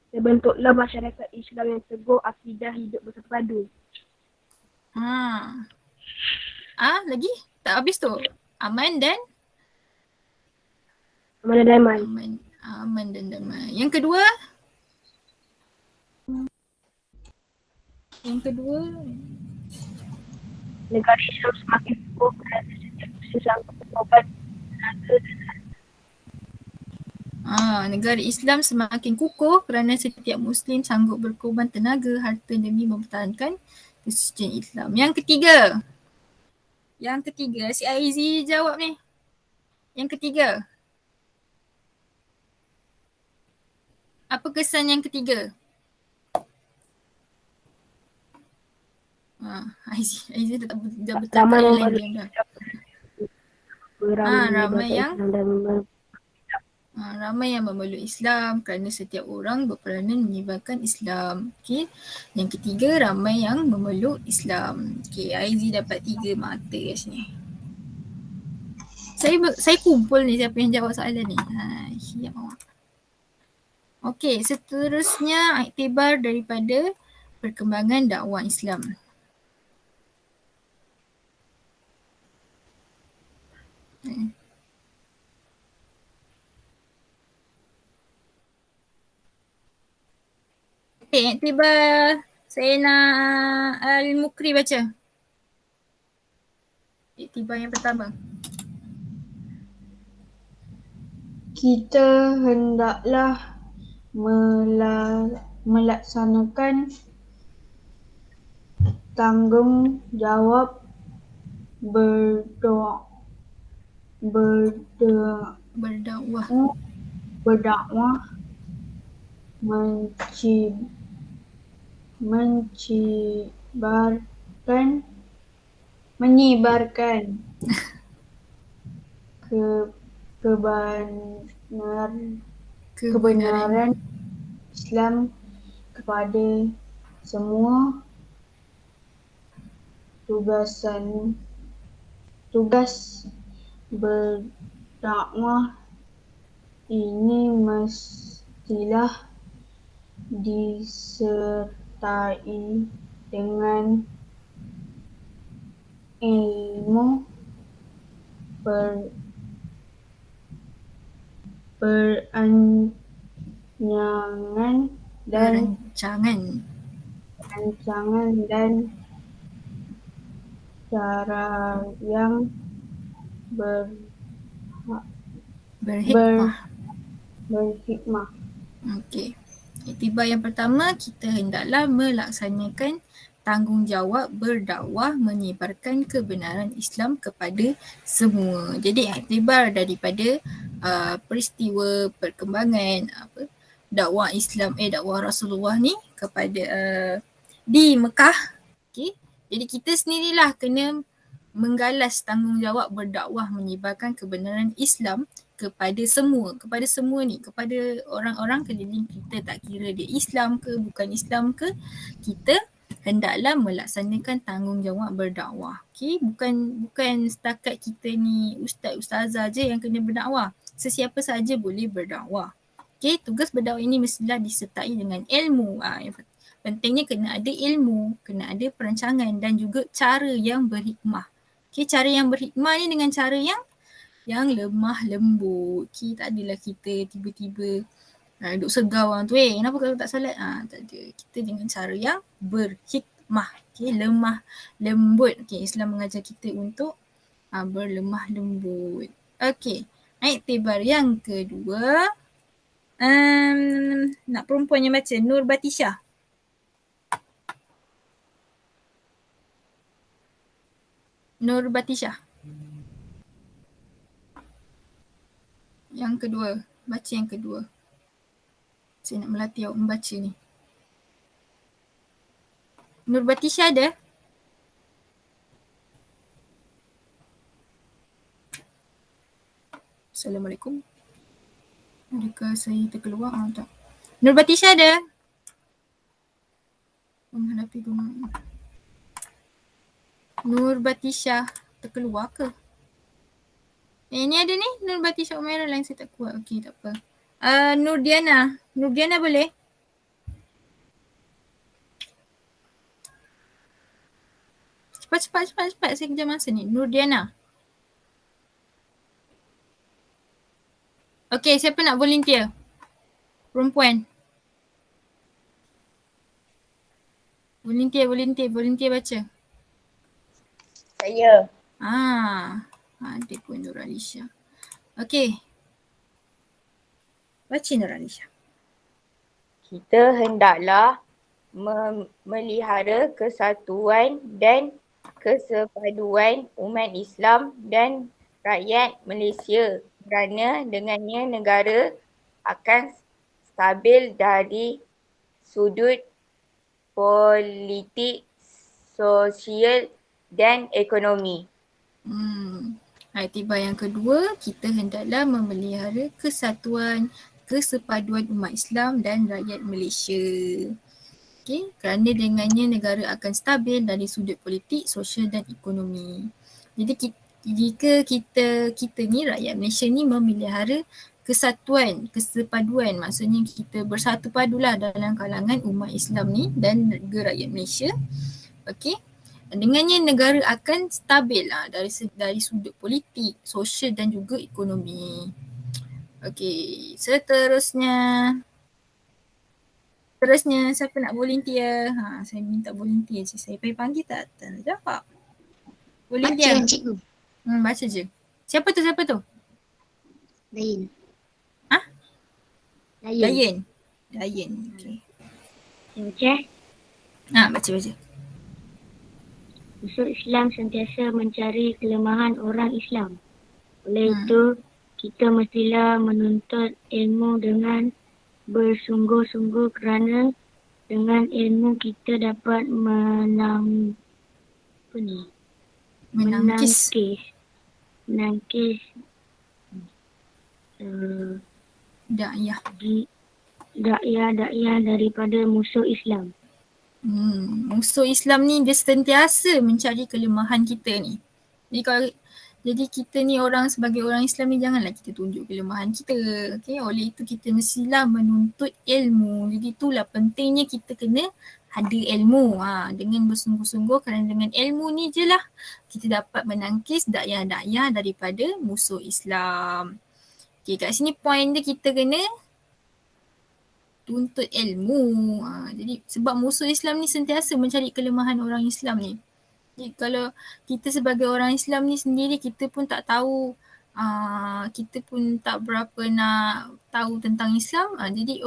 Terbentuklah masyarakat Islam yang teguh, akidah hidup bersatu padu. Lagi? Tak habis tu. Aman dan Aman dan damai. Aman dan damai. Yang kedua? Negara Islam semakin teguh kerana setiap Muslim sanggup berkorban tenaga dan Negara Islam semakin kukuh kerana setiap Muslim sanggup berkorban tenaga, harta demi mempertahankan kesucian Islam. Yang ketiga, si Aizi jawab ni. Yang ketiga. Apa kesan yang ketiga? Aizi dah betul ramai lain memeluk game dah. Ramai yang memeluk Islam kerana setiap orang berperanan menyebarkan Islam. Okey. Yang ketiga, ramai yang memeluk Islam. Okey, Aizi dapat 3 mata kat sini. Saya kumpul ni siapa yang jawab soalan ni. Siap awak. Okey, seterusnya iktibar daripada perkembangan dakwah Islam. Okey, iktibar saya nak Al-Mukri baca. Iktibar yang pertama. Kita hendaklah melaksanakan tanggungjawab berdakwah menyebarkan kebenaran Islam kepada semua. Tugas berdakwah ini mestilah disertai dengan ilmu, perancangan dan cara yang berhikmah. Okey. Iktibar yang pertama, kita hendaklah melaksanakan tanggungjawab berdakwah menyebarkan kebenaran Islam kepada semua. Jadi iktibar daripada peristiwa perkembangan dakwah Islam dakwah Rasulullah ni kepada di Mekah. Okey. Jadi kita sendirilah kena menggalas tanggungjawab berdakwah menyebarkan kebenaran Islam kepada semua ni, kepada orang-orang keliling kita, tak kira dia Islam ke bukan Islam ke, kita hendaklah melaksanakan tanggungjawab berdakwah. Okey, bukan setakat kita ni ustaz-ustazah je yang kena berdakwah. Sesiapa saja boleh berdakwah. Okey, tugas berdakwah ini mestilah disertai dengan ilmu. Yang pentingnya kena ada ilmu, kena ada perancangan dan juga cara yang berhikmah. Okey, cara yang berhikmah ni dengan cara yang lemah lembut. Okey, tak adalah kita tiba-tiba duk segar orang tu, kenapa kau tak solat? Tak ada. Kita dengan cara yang berhikmah. Okey, lemah lembut. Okey, Islam mengajar kita untuk berlemah lembut. Okey, Iktibar yang kedua. Nak perempuan yang baca. Nur Batisha. Nur Batisha. Yang kedua. Baca yang kedua. Saya nak melatih awak membaca ni. Nur Batisha ada? Assalamualaikum. Adakah saya terkeluar? Tak. Nur Batisha ada? Menghadapi gunung. Nur Batisha terkeluar ke? Ni ada ni. Nur Batisha Umairah lain saya tak kuat. Okey, tak apa. Nur Diana. Nur Diana boleh? Cepat. Saya kejar masa ni. Nur Diana. Okey, siapa nak volunteer? Perempuan. Volunteer baca. Saya. Ada pun Nur Alisha. Okey. Baca Nur Alisha. Kita hendaklah memelihara kesatuan dan kesepaduan umat Islam dan rakyat Malaysia kerana dengannya negara akan stabil dari sudut politik, sosial dan ekonomi. Iktibar yang kedua, kita hendaklah memelihara kesatuan, kesepaduan umat Islam dan rakyat Malaysia. Okay, kerana dengannya negara akan stabil dari sudut politik, sosial dan ekonomi. Jadi jika kita ni rakyat Malaysia ni memelihara kesatuan, kesepaduan, maksudnya kita bersatu padulah dalam kalangan umat Islam ni dan juga rakyat Malaysia. Okey. Dengannya negara akan stabil dari sudut politik, sosial dan juga ekonomi. Okey, seterusnya siapa nak volunteer? Saya minta volunteer je. Saya panggil tak jawab. Volunteer. Baca cikgu. Baca je. Siapa tu? Dayin. Dayin. Okey. Baca. Baca. Musuh Islam sentiasa mencari kelemahan orang Islam. Oleh itu, kita mestilah menuntut ilmu dengan bersungguh-sungguh kerana dengan ilmu kita dapat menangkis dakwah daripada musuh Islam. Musuh Islam ni dia sentiasa mencari kelemahan kita ni. Jadi kita ni sebagai orang Islam ni janganlah kita tunjuk kelemahan kita. Okay? Oleh itu kita mestilah menuntut ilmu. Jadi itulah pentingnya kita kena ada ilmu. Dengan bersungguh-sungguh kerana dengan ilmu ni je lah kita dapat menangkis dakwah daripada musuh Islam. Okay, kat sini point dia kita kena tuntut ilmu. Jadi sebab musuh Islam ni sentiasa mencari kelemahan orang Islam ni. Jadi kalau kita sebagai orang Islam ni sendiri kita pun tak tahu, kita pun tak berapa nak tahu tentang Islam. Jadi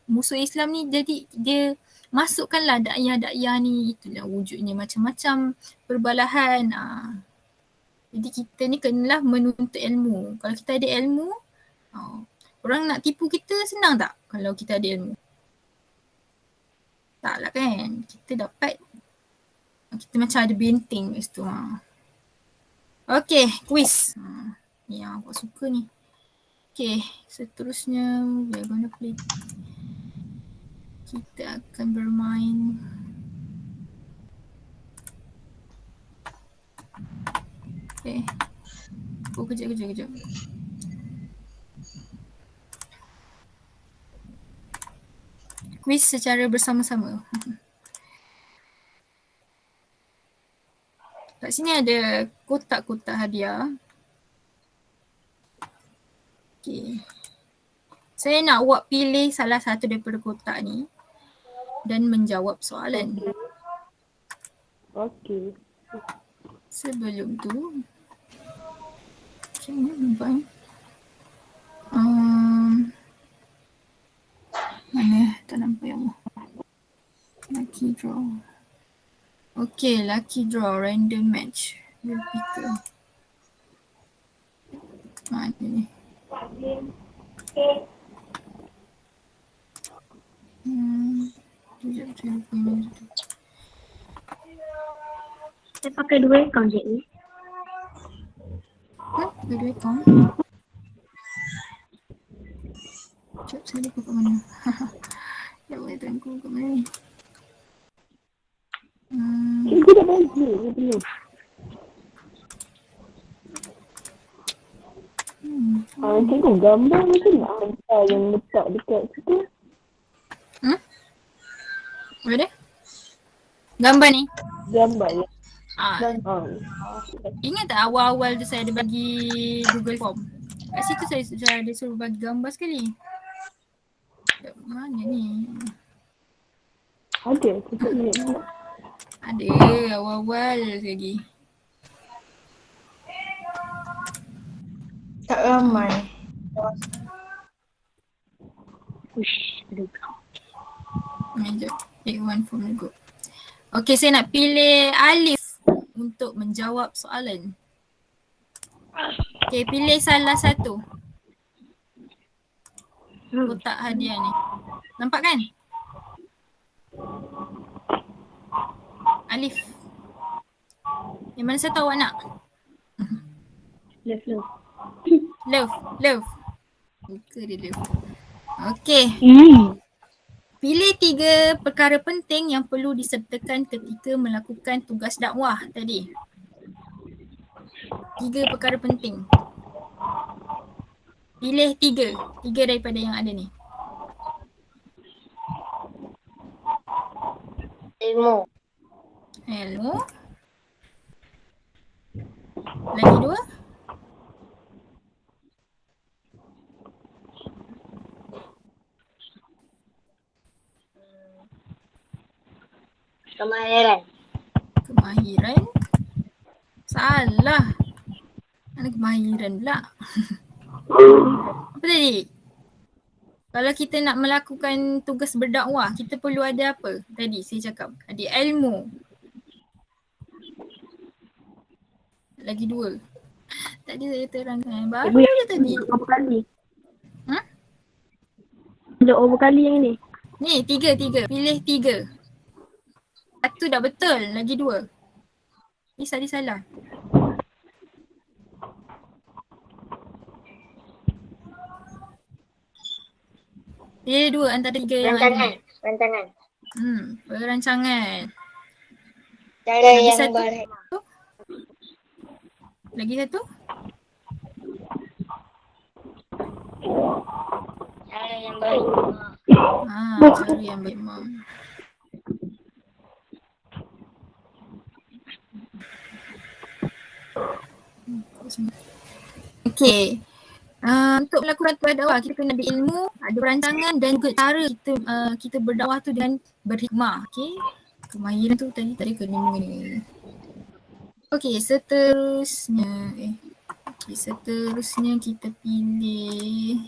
musuh Islam ni jadi dia masukkanlah dakwah ni, itulah wujudnya macam-macam perbalahan. Jadi kita ni kenalah menuntut ilmu. Kalau kita ada ilmu, orang nak tipu kita senang tak kalau kita ada ilmu? Taklah kan. Kita macam ada benteng kat situ. Okay, quiz. Ni yang aku suka ni. Okay, seterusnya we are gonna play. Kita akan bermain. Okay. Kejap. Quiz secara bersama-sama. Kat sini ada kotak-kotak hadiah. Okay. Saya nak awak pilih salah satu daripada kotak ni dan menjawab soalan. Okey. Sebelum tu, macam mana nampak ni? Mana? Tak nampak yang lucky draw. Okay, lucky draw, random match. Will picker. Mana ni? Sekejap, saya lupa yang mana tu. Saya pakai 2 akaun cikgu. Dua-dua account. Sekejap, saya lupa kat mana. Ya Allah, tuanku kat mana ni? Cikgu dah bagi ke belum? Cikgu gambar macam nak hantar yang letak dekat situ. Apa dia? Gambar ni? Gambar yang Ingat tak awal-awal tu saya ada bagi Google Form? Kat situ saya ada suruh bagi gambar sekali. Mana ni? ada kita ingat. Ada awal-awal lagi. Tak ramai. Ush, aduh. Sekejap. Take one from the group. Okay, saya nak pilih Alif untuk menjawab soalan. Okay, pilih salah satu kotak hadiah ni. Nampak kan? Alif. Yang mana saya tahu awak nak? Love. Love. Buka dia love. Okay. Pilih 3 perkara penting yang perlu disertakan ketika melakukan tugas dakwah tadi. 3 perkara penting. Pilih 3. 3 daripada yang ada ni. Ilmu. Ilmu. Lagi 2. Kemahiran. Kemahiran. Salah. Mana kemahiran pula? Apa tadi? Kalau kita nak melakukan tugas berdakwah, kita perlu ada apa? Tadi saya cakap, ada ilmu. Lagi 2. Tadi saya terangkan. Baru je tadi. Berapa kali? Hmm? Berapa kali yang ni? Ni 3. Pilih 3. 1 dah betul. Lagi 2. Ni tadi salah. Pilih 2 antara 3 yang ada ni. Rancangan. Perancangan. Cara Lagi yang satu. baik. Lagi 1. Cara yang baik. Cara yang baik. Okay. Untuk melakukan tugas dakwah, kita kena ada ilmu, ada perancangan dan juga cara kita berdakwah tu dengan berhikmah. Okay. Kemahiran tu tadi kena mengena. Okay, seterusnya. Seterusnya kita pilih.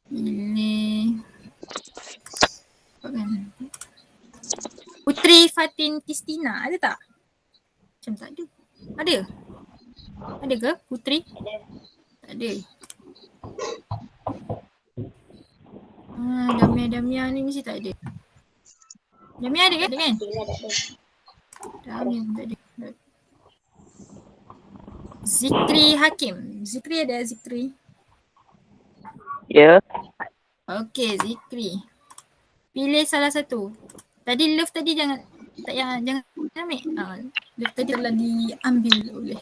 Pilih. Apa kan? Putri Fatin Kristina, ada tak? Macam tak ada. Ada? Ada ke Putri? Tak ada. Damia ni mesti tak ada. Damia ada ke? Ada kan? Damia pun tak ada. Zikri Hakim. Zikri ada Zikri? Ya. Okay, Zikri. Pilih salah satu. Tadi love tadi jangan ambil. Love tadi telah diambil oleh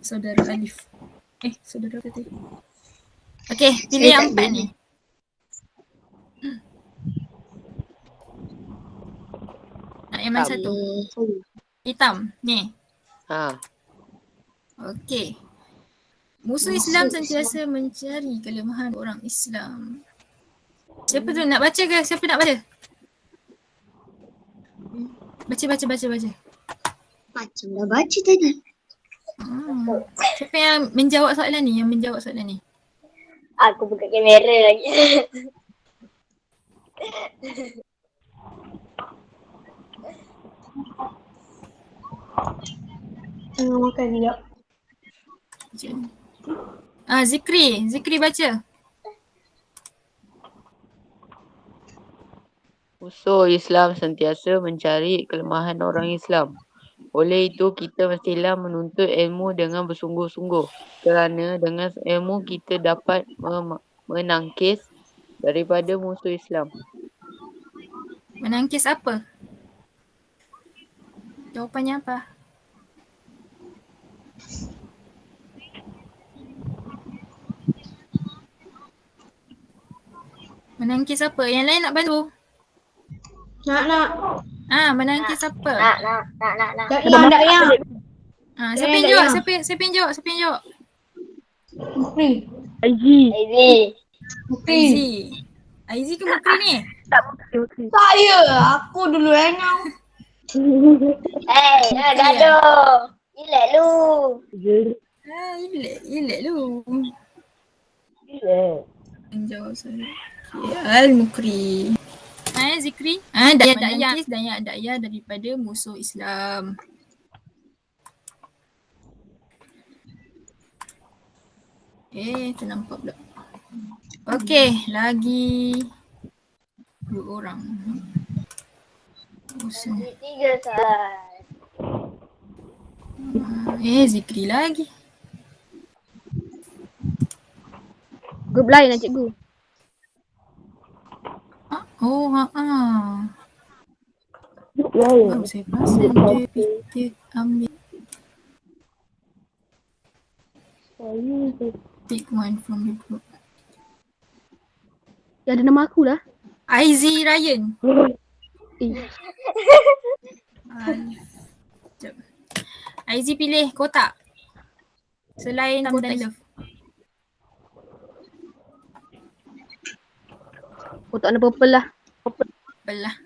saudara Alif. Saudara apa tadi? Okay, pilih yang 4 ni. Nak yang mana satu? Hitam. Ni. Okay. Musuh Islam sentiasa mencari kelemahan orang Islam. Siapa tu nak baca ke? Siapa nak baca? Baca. Macam dah baca tadi. Siapa yang menjawab soalan ni? Yang menjawab soalan ni? Aku buka kamera lagi. Tengah makan sekejap. Zikri baca. Musuh Islam sentiasa mencari kelemahan orang Islam. Oleh itu, kita mestilah menuntut ilmu dengan bersungguh-sungguh. Kerana dengan ilmu kita dapat menangkis daripada musuh Islam. Menangkis apa? Jawapannya apa? Menangkis apa? Yang lain nak bantu? Nak. Menangkis apa? Nak. Dak yang. Siapa yang jawab? Siapa yang jawab? Mukri. Aizi. Aizi ke Mukri ni? Saya. Aku dulu kau. Gaduh. Relax lu. Ilek lu. Relax. Yang jawab saya. Al-Mukri. Zikri. Daya daripada musuh Islam. Ternampak pula. Okey, lagi 2 orang. Tiga saat. Zikri lagi. Grup lain lah cikgu. Grup lain. Baru saya perasan dia ambil pick one from the group. Ya, ada nama aku dah. Aizi Ryan. Sekejap. Aizi pilih kotak. Selain Tam dan Love. Kotak warna purple lah. Belah.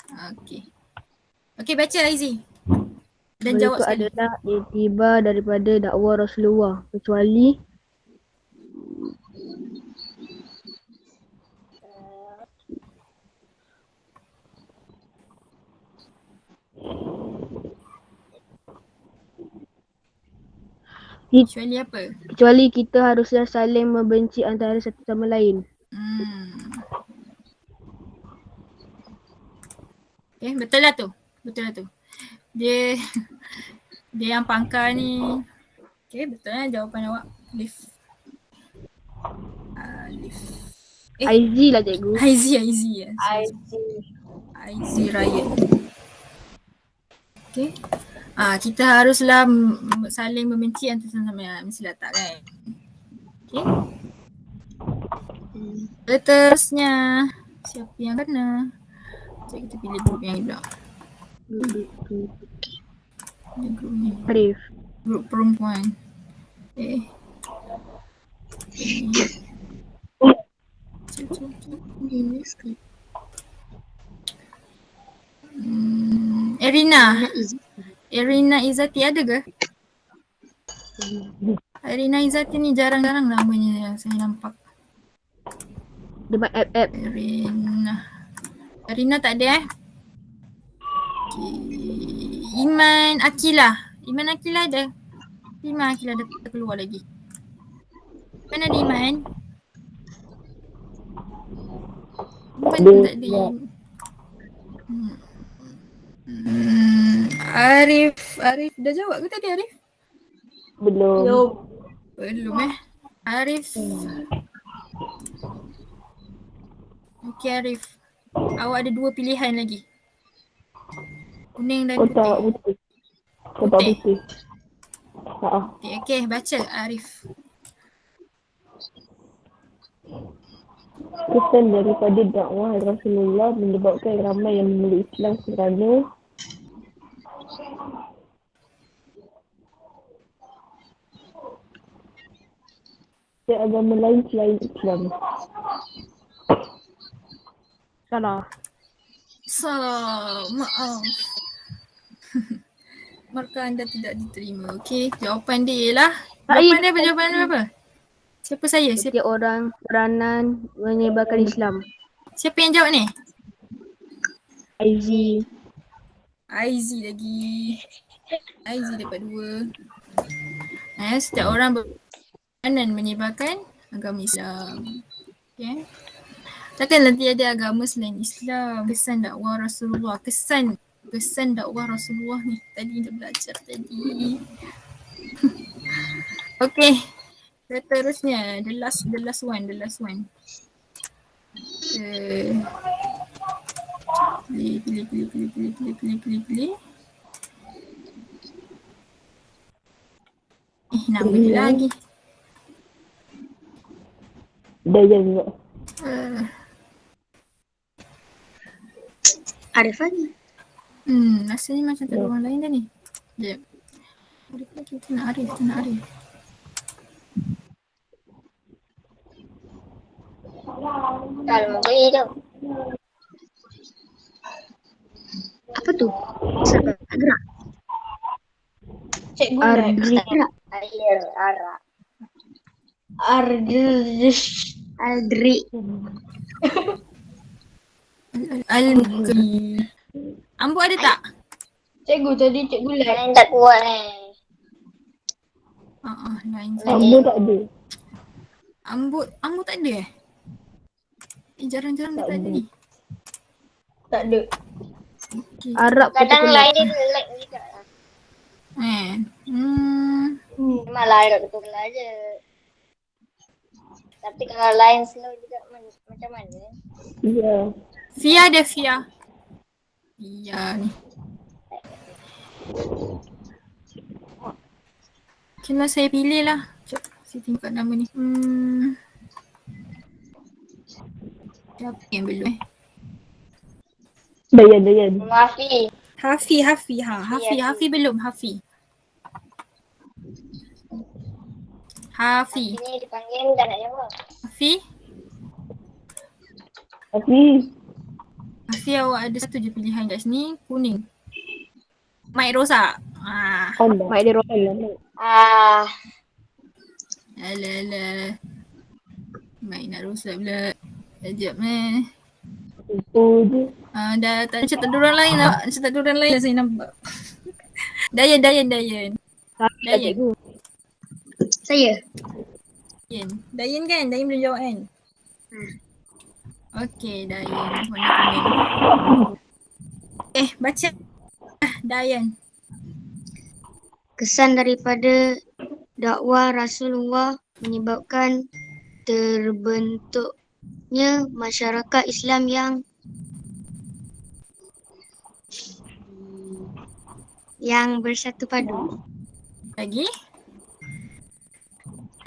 Okey, baca Aizi. Dan jawab Mereka sekali. adalah iktibar daripada dakwah Rasulullah. Kecuali Kecuali apa? kecuali kita haruslah saling membenci antara satu sama lain. Betul lah tu. Dia yang pangkal ni. Betul lah jawapan awak. Alif. Aizi lah cikgu. Aizi. Aizi Ryan. Kita haruslah saling membenci antara sama lain. Mestilah tak kan? Seterusnya, siapa yang kena? So, kita pilih grup yang ni pula. Grup ni. Arif. Grup perempuan. Erina Izzati ada ke? Erina Izzati ni jarang-jarang namanya saya nampak. Dia buat app. Erina tak ada Iman Akilah ada. Iman Akilah dah keluar lagi. Mana ada Iman? Iman pun tak ada. Arif dah jawab ke tadi Arif? Belum. Belum Arif. Okey Arif. Awak ada 2 pilihan lagi. Kuning dan Kotak putih. putih. Okey, baca Arif. Kesan daripada dakwah Rasulullah menyebabkan ramai yang memeluk Islam kerana agama lain selain Islam. Salah, maaf. markah anda tidak diterima. Okey, jawapan dia ialah jawapan dia apa? Siapa saya? Setiap orang peranan menyebarkan Islam. Siapa yang jawab ni? Aizi. Aizi lagi. Aizi dapat 2. Setiap orang berperanan menyebarkan agama Islam. Okay. Takkanlah tiada agama selain Islam. Kesan dakwah Rasulullah. Kesan dakwah Rasulullah ni. Tadi dah belajar tadi. Okay. Seterusnya. The last one. Pilih. Nama dia lagi. Dayan juga. Arif lagi. Rasanya macam tak ada orang lain dah ni. Sekejap. Arif lagi. Kita nak Arif. Kalau mau beli tu. Apa tu? Siapa? Gerak. Cikgu Ardri. next. Air, arak. Aldri. Al-Mukri. Ambu ada tak? Cikgu tadi cikgu lab. Kalian tak kuat Lain Ambo tak ada. Ambu tak ada eh? Jarang-jarang dia tak ada ni. Tak ada. Okay. Arab Kadang particular. lain dia like juga lah. Memang lain kat ketua je. Tapi kalau lain slow juga macam mana? Ya. Fia ada Fia. Fia ni. Okay lah, saya pilih lah. Sekejap, saya tengok nama ni. Siapa yang belum Dayan. Maafi. Hafi belum. Hafi. Ini dipanggil tak nak jawab. Hafi awak ada satu je pilihan kat sini, kuning. Mike Rosa. Mak dia rohal. Alah. Mike nak rosak pula. Sekejap Itu je. Dah tak macam tak ada orang lain lah. Macam tak ada orang lain lah saya nampak. Dayan. Cikgu. Saya. Dayan kan? Dayan belum jawab kan? Okey, Dayan. Warna kuning. Baca. Dayan. Kesan daripada dakwah Rasulullah menyebabkan terbentuknya masyarakat Islam yang bersatu padu. Lagi?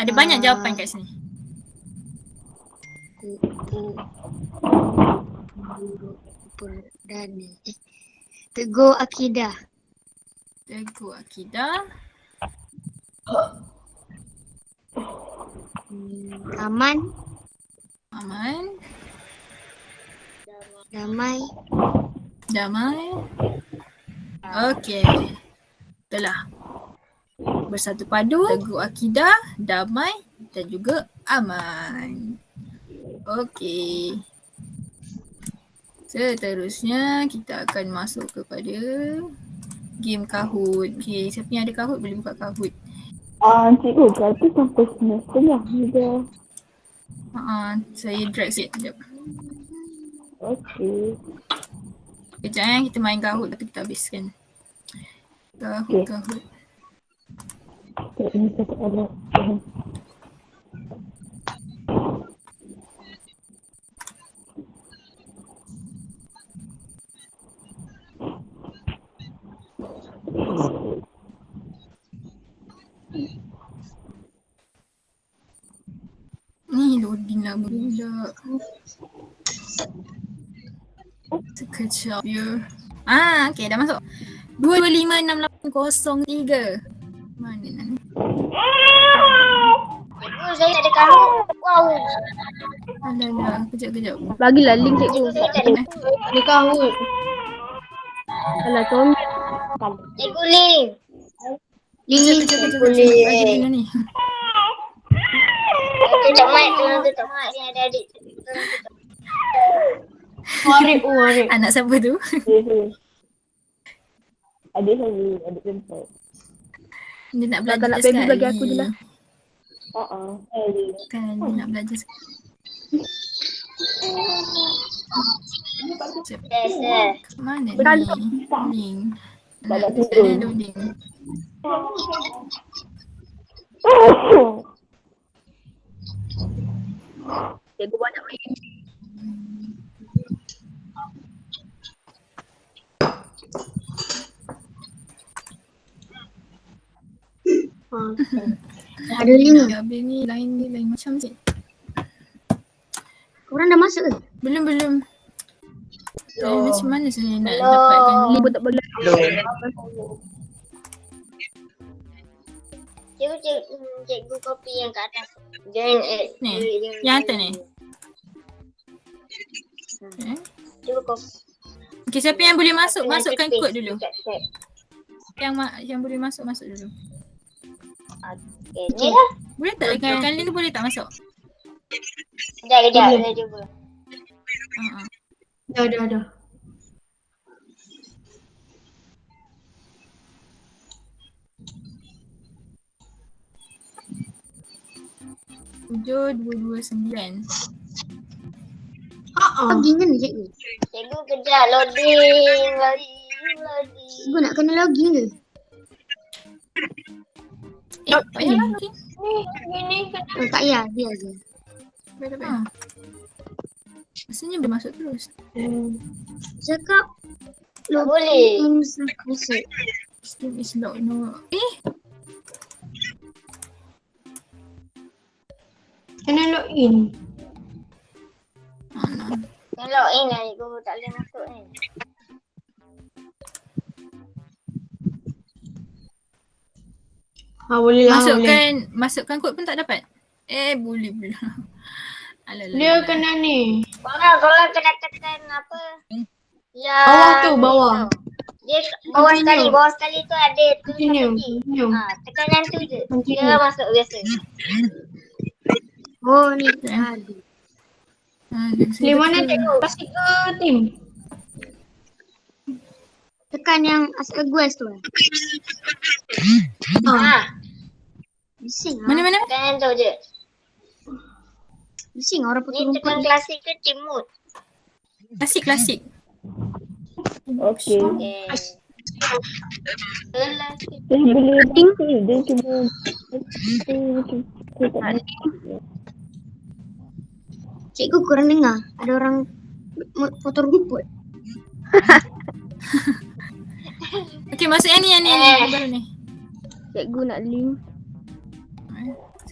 Ada banyak jawapan kat sini. Teguh akidah. Aman. Damai. Okey. Itulah. Bersatu padu, teguh akidah, damai dan juga aman. Okey. Seterusnya kita akan masuk kepada game Kahoot. Okey, siapa yang ada Kahoot boleh buka Kahoot. Cikgu kata sampai 9:30 je. Saya drag sikit sekejap. Okey. Kejap kita main Kahoot tapi kita habiskan. Kahoot. Ini satu alat. Ni loading lama pula. Sekejap ya. Okey dah masuk. 2568003. Mana nak? Cikgu saya ada kamu. Wow. Alah, kejap. Bagilah link cikgu. Cikgu saya tak ada. Ada Kahoot. Alah comel. Makan. Cikgu Ling. Kejap. Bagi Lina ni. Tutup mic, tolong tutup mic. Ni ada adik. Tolong tutup. Warik. Anak siapa tu? Adik saya, adik tempat. Dia nak belajar sekali. bagi aku je lah. Kan dia nak belajar sekali. Yes. Mana Beralih. ni? Link. Tak nak Nak tidur. loading. Cikgu banyak main. Ada link ke? Habis ni lain macam je. Korang dah masuk ke? Belum. Macam mana saya nak Belum. dapatkan ni? Cikgu tak bagi. Cikgu kopi yang kat atas. Join Ni, yang atas ni. Cikgu kopi. Okay, siapa yang boleh masuk? Masukkan Paste kod dulu. dekat chat. Yang boleh masuk dulu. Okay, ni lah. Boleh tak kan link tu boleh tak masuk? Kejap, saya cuba. Dah. Tujuh 229. Login kan cikgu? Cikgu kejap, loading. Cikgu nak kena login ke? Payah lagi. Oh, tak payah, biar je. Rasanya boleh masuk terus. Cakap Tak boleh. masuk. Steam is locked. No. Kena login. Yang login lah cikgu, tak boleh masuk ni. Boleh lah. Masukkan kod pun tak dapat. Boleh pula. Alalah. Dia kena ni. Korang kena tekan apa? Bawah. Dia bawah sekali tu ada tulisan putih. Continue. Tekan yang tu je. Continue. Dia masuk biasa. Oh ni. Aduh. Di mana cikgu? Kasih ke tim? Tekan yang ask a quest tu. Bising lah. Mana? Tekan yang tu je. Bising orang Ni potong tekan rumput. klasik ke team mode? Klasik. Okey. Okay. Saya boleh baca. Dia cuma Cikgu korang dengar ada orang potong rumput. Okay, masuk yang ni baru ni. Cikgu nak link.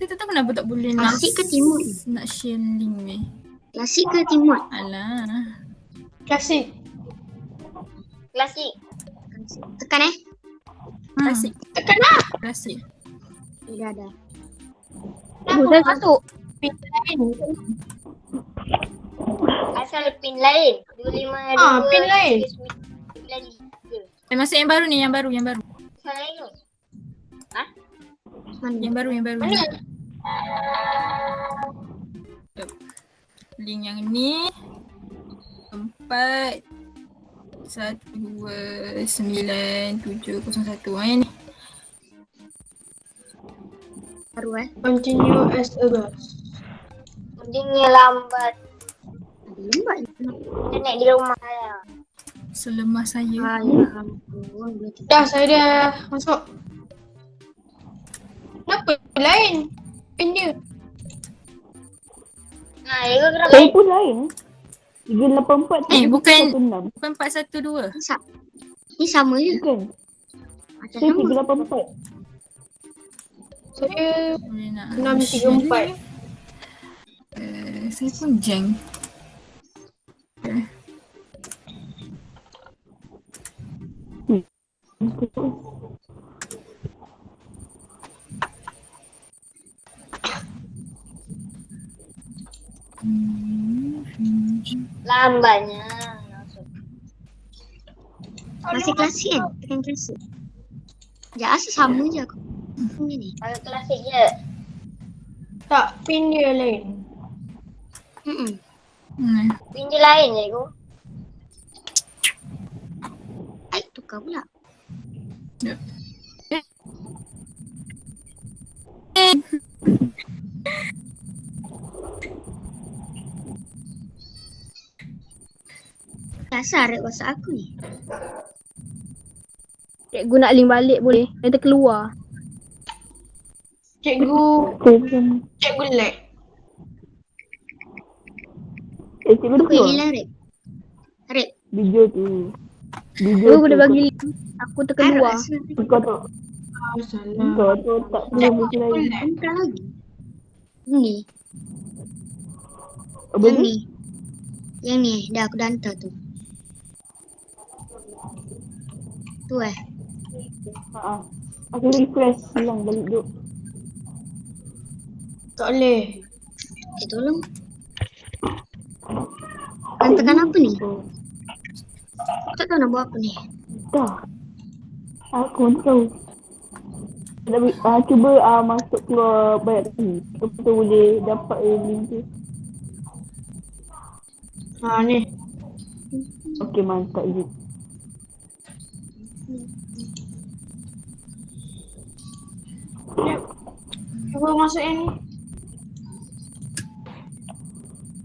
Saya tak tahu kenapa tak boleh Klasik ke timur? nak share link ni. Klasik ke timur? Alah. Klasik. Tekan Klasik. Tekan lah. Klasik. Dah. Cikgu saya masuk. Pin lain. Asal pin lain. 252. Pin lain. Masuk yang baru ni, yang baru. Asal lain tu. Mana? Yang baru. Link yang ni 4129701 ni. Baru Continue as a guest. Loadingnya lambat. Ada lembat ni. Internet di rumah saya. Selemah saya. Ya ampun. Dah, saya dah masuk. Kenapa lain? Pin dia. Cikgu gerak saya lain. pun lain. 384 bukan 16. bukan 412. Ni sama je. Bukan. Macam Saya sama. 384. Saya Boleh nak 634. saya pun jeng. Lambatnya. Masih klasik kan? Tekan klasik. Ya asal sama je aku. Ni. Kalau klasik je. Tak, pin dia lain. Pin dia lain je cikgu. Ai tukar pula. Asal rek WhatsApp aku ni. Cikgu nak link balik boleh? Dia terkeluar. Cikgu lag. Cikgu dah Aku yang keluar. hilang rek. Rek, Video tu. aku dah bagi link. Aku terkeluar. Kau tak. Salah. Kau tu tak perlu buku lain. Entah lagi. Ni, Apa yang ni? ni. Yang ni, dah aku dah hantar tu. Tu Aku refresh hilang balik duk. Tak boleh. tolong. Kan tekan apa ni? Aku tak tahu nak buat apa ni. Dah. Aku pun tahu. Cuba masuk keluar banyak ni. Betul boleh dapat link tu. Ha ni. Okey, mantap je. Cuba masuk yang ni.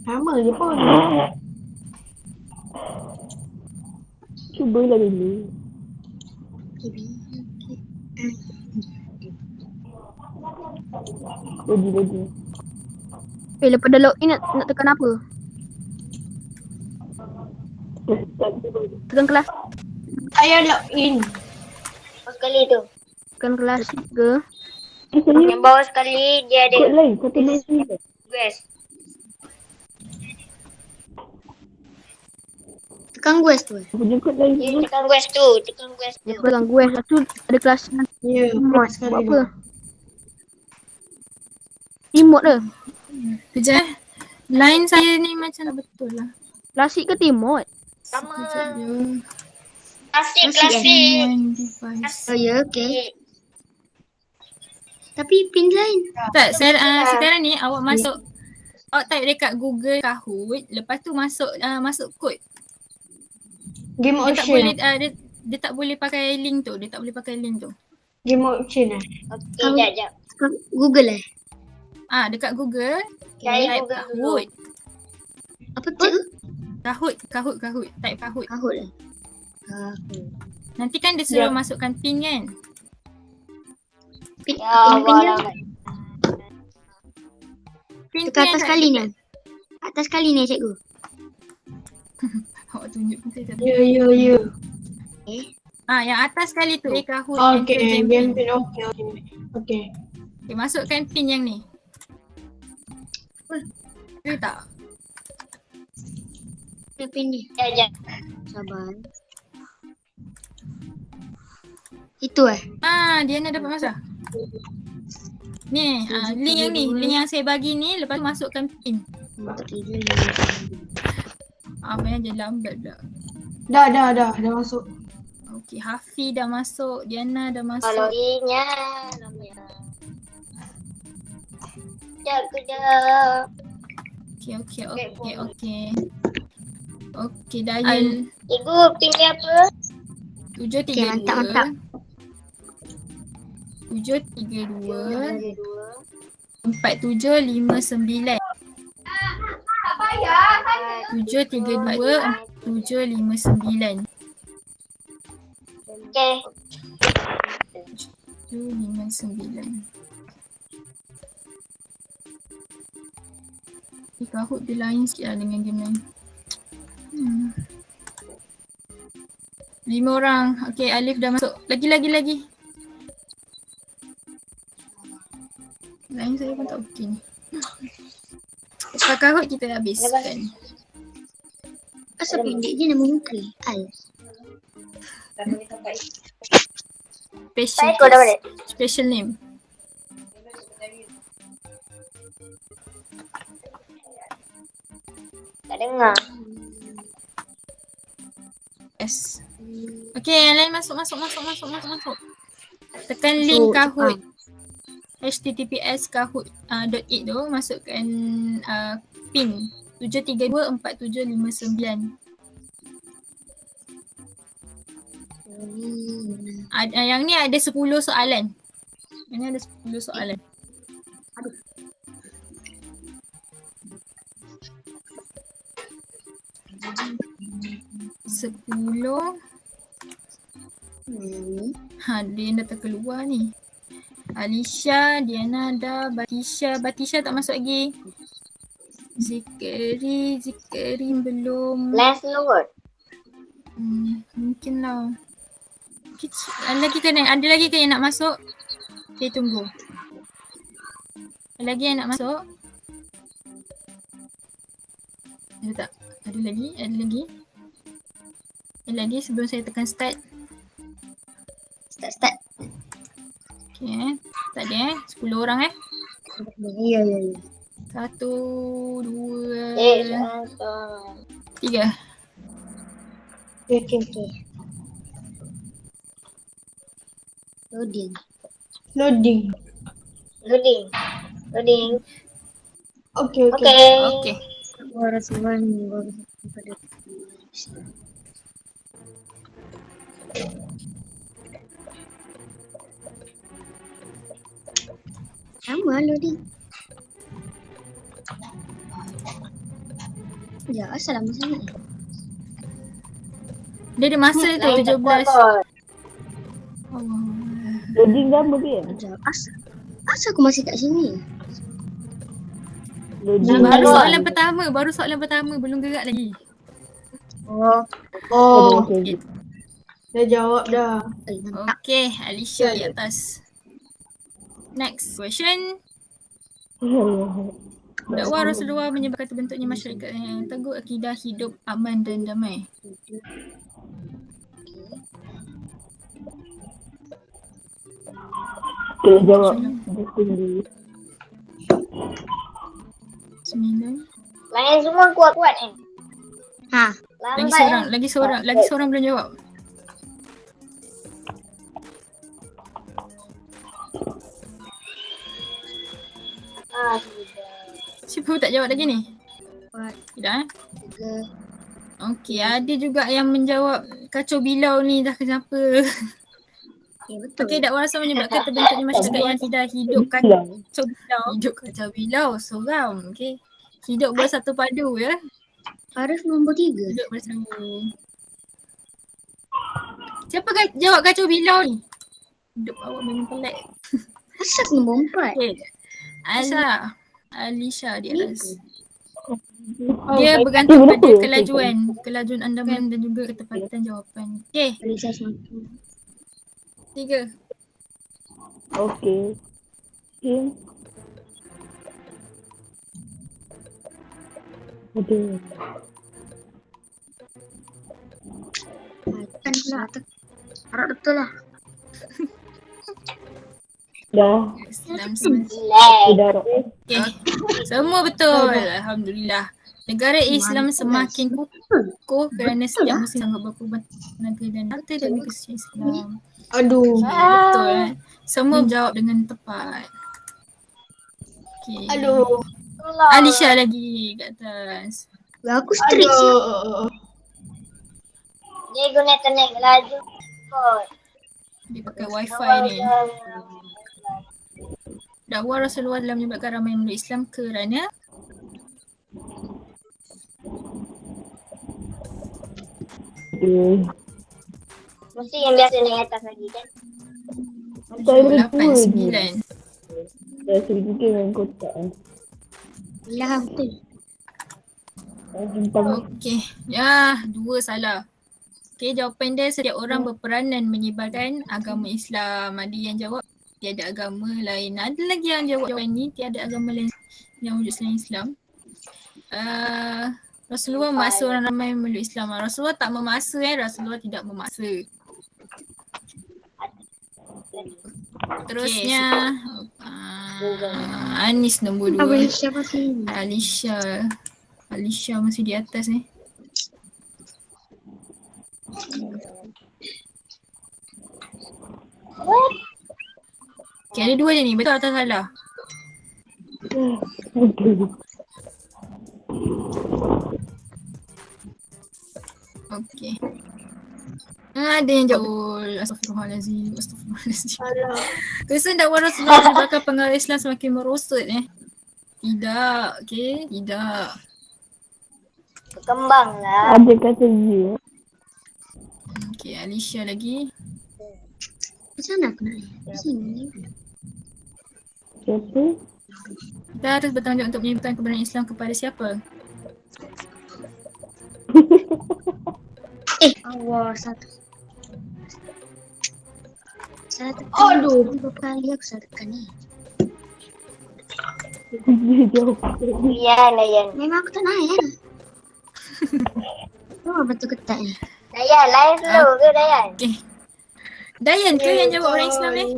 Sama je pun. Cubalah dulu. Lagi. Lepas dah login nak tekan apa? Tekan kelas. Saya login. Sekali tu. Tekan kelas ke? Yang bawah sekali dia ada Kod lain, satu lain ni. quest. Tekan quest tu. Punya kod lain. Dia tekan quest tu. Dia tekan quest tu ada kelas Ya, remote. sekali Buat tu. apa? Remote ke? Kejap. Line saya ni macam tak betul lah. Klasik ke remote? Sama. Kejap je. Klasik. Line device. Oh ya, okey. Tapi pin lain. Tak, sekarang ni awak masuk, awak type dekat Google Kahoot, lepas tu masuk kod. Game Dia tak option. boleh dia tak boleh pakai link tu, Game option Okey, jap. Google Dekat Google Cari type Google dulu. Kahoot. Apa tu? Kahoot, type Kahoot. Kahoot Nanti kan dia suruh masukkan pin kan? Pin Ya Allah. Pin Tekan tu atas yang kali ni. Atas kali ni cikgu. Awak tunjuk pun saya tak tahu. Ya. Yang atas sekali tu Kahoot. Okey, game pin. Okey. Okay, masukkan pin yang ni. Boleh tak? Pin ni. Jap. Sabar. Itu Diana dapat masuk. Ni, link yang ni, link yang saya bagi ni, lepas tu masukkan pin. Tak tidur. Apa yang je lambat pula. Dah masuk. Okey, Hafi dah masuk, Diana dah masuk. Kalau inya namanya. Kejap. Okey. Okey, dial Cikgu, pin dia apa? 732. Mantap. 732 4759. 732 759. Okey. 759. Kahoot dia lain sikit lah dengan game lain. 5 orang. Okey, Alif dah masuk. Lagi. Lain saya pun tak okey ni. Lepas Kahoot kita dah habiskan. Asal pendek je nama muka. Special name. Tak dengar. Yes. Okay, yang lain masuk. Tekan link Kahoot. https kahoot.it tu masukkan pin 7324759. Yang ni ada 10 soalan. Yang ni ada 10 soalan. Sepuluh. Dia dah terkeluar ni. Alisha, Diana dah, Batisha tak masuk lagi. Zikri belum. Lancelot. Mungkin lah. Ada lagi ke yang nak masuk? Okay, tunggu. Ada lagi yang nak masuk? Ada tak? Ada lagi sebelum saya tekan start. Start. Okay, tak ada 10 orang Ya. 1, 2, 3. Okay. Loading. Okay. Okay. Sama loading. Ya, asal lama sangat ni. Dia ada masa tu 17. Loading gambar dia. Asal aku masih kat sini? Loading Baru soalan pertama belum gerak lagi. Okay. Dah jawab dah. Okay, Alisha di atas. Next question. Dakwah Rasulullah menyebabkan terbentuknya masyarakat yang teguh, akidah hidup aman dan damai. Okay, jawab. 9. Lain semua kuat-kuat ni. Lagi seorang belum jawab. Siapa tak jawab lagi ni? Tidak Okey, ada juga yang menjawab kacau bilau ni dah kenapa? Betul. Okey, dakwah Rasul menyebabkan terbentuknya masyarakat yang tidak hidup kacau bilau. Seram. Okey. Hidup bersatu padu ya. Harus nombor 3. Hidup bersatu. Siapa jawab kacau bilau ni? Hidup awak memang pelik. Asal nombor 4? Okay. Alisha di atas. Dia bergantung pada kelajuan andaman dan juga ketepatan jawapan. Okay. Alisha 1. 3. Okay. Aduh. Kan pula. Harap betul lah. Dah. Okay. Semua betul. Alhamdulillah. Negara Islam semakin kukuh kerana setiap muslim sanggup berkorban tenaga dan harta demi kesucian Islam. Aduh. Betul. Semua jawab dengan tepat. Okay. Aduh. Alisha lagi kat atas. Aku strict sih. Dia guna internet laju kot. Dia pakai wifi ni. Dakwah Rasulullah dalam menyebabkan ramai memeluk Islam kerana Mesti yang biasa naik atas lagi kan? 8, 9. Dah sedikit dengan kotak. Lah betul. Okey. Ya, 2 salah. Okey, jawapan dia setiap orang berperanan menyebarkan agama Islam. Ada yang jawab tiada agama lain. Ada lagi yang jawab jawapan ni tiada agama lain yang wujud selain Islam. Rasulullah memaksa orang ramai memeluk Islam. Rasulullah tak memaksa Rasulullah tidak memaksa. Terusnya Anis nombor 2. Alisha masih. Alisha masih di atas ni. Okay, ada dua je ni. Betul atau salah? Okay. Ada yang jawab. Astagfirullahalazim. Kesan dakwah Rasulullah menyebabkan pengaruh Islam semakin merosot Tidak. Okay. Tidak. Berkembang lah. Ada kata ya. Okay. Alicia lagi. Macam mana aku nak di sini? Siapa? Kita harus bertanggungjawab untuk menyebarkan kebenaran Islam kepada siapa? Allah satu. Saya tekan. Aduh. Berapa kali aku salah tekan ni? Dia jawab. Layan. Memang aku tak naik kan? Oh betul ketat ni. Layan dulu ke Layan? Okay. Dayan ke yang jawab orang Islam ni?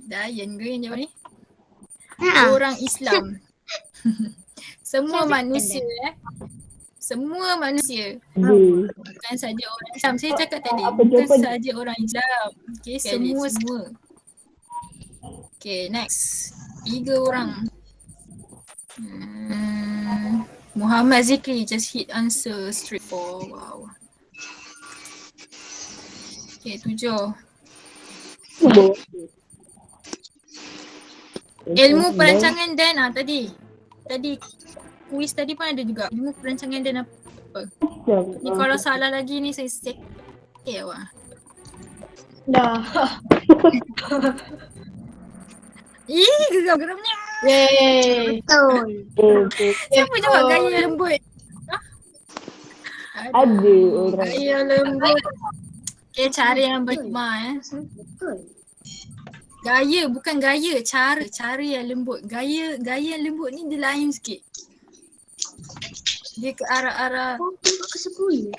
Dayan ke yang jawab ni? Orang Islam. Semua manusia Semua manusia. Bukan saja orang Islam. Saya cakap tadi. Bukan saja orang Islam. Okay, semua. Okay, next. 3 orang. Muhammad Zikri just hit answer straight for wow. Okay, 7. Ilmu perancangan dan tadi kuis tadi pun ada juga. Ilmu perancangan dan apa? Ni kalau salah lagi ni saya check. Okay awak. Dah. Geram-geramnya. Yeay. Betul. Siapa jawab gaya lembut? Ada orang. Gaya lembut. Okay, cara yang berhikmah Betul. Gaya, bukan gaya. Cara yang lembut. Gaya yang lembut ni dia lain sikit. Dia ke arah-arah Kau tengok ke 10.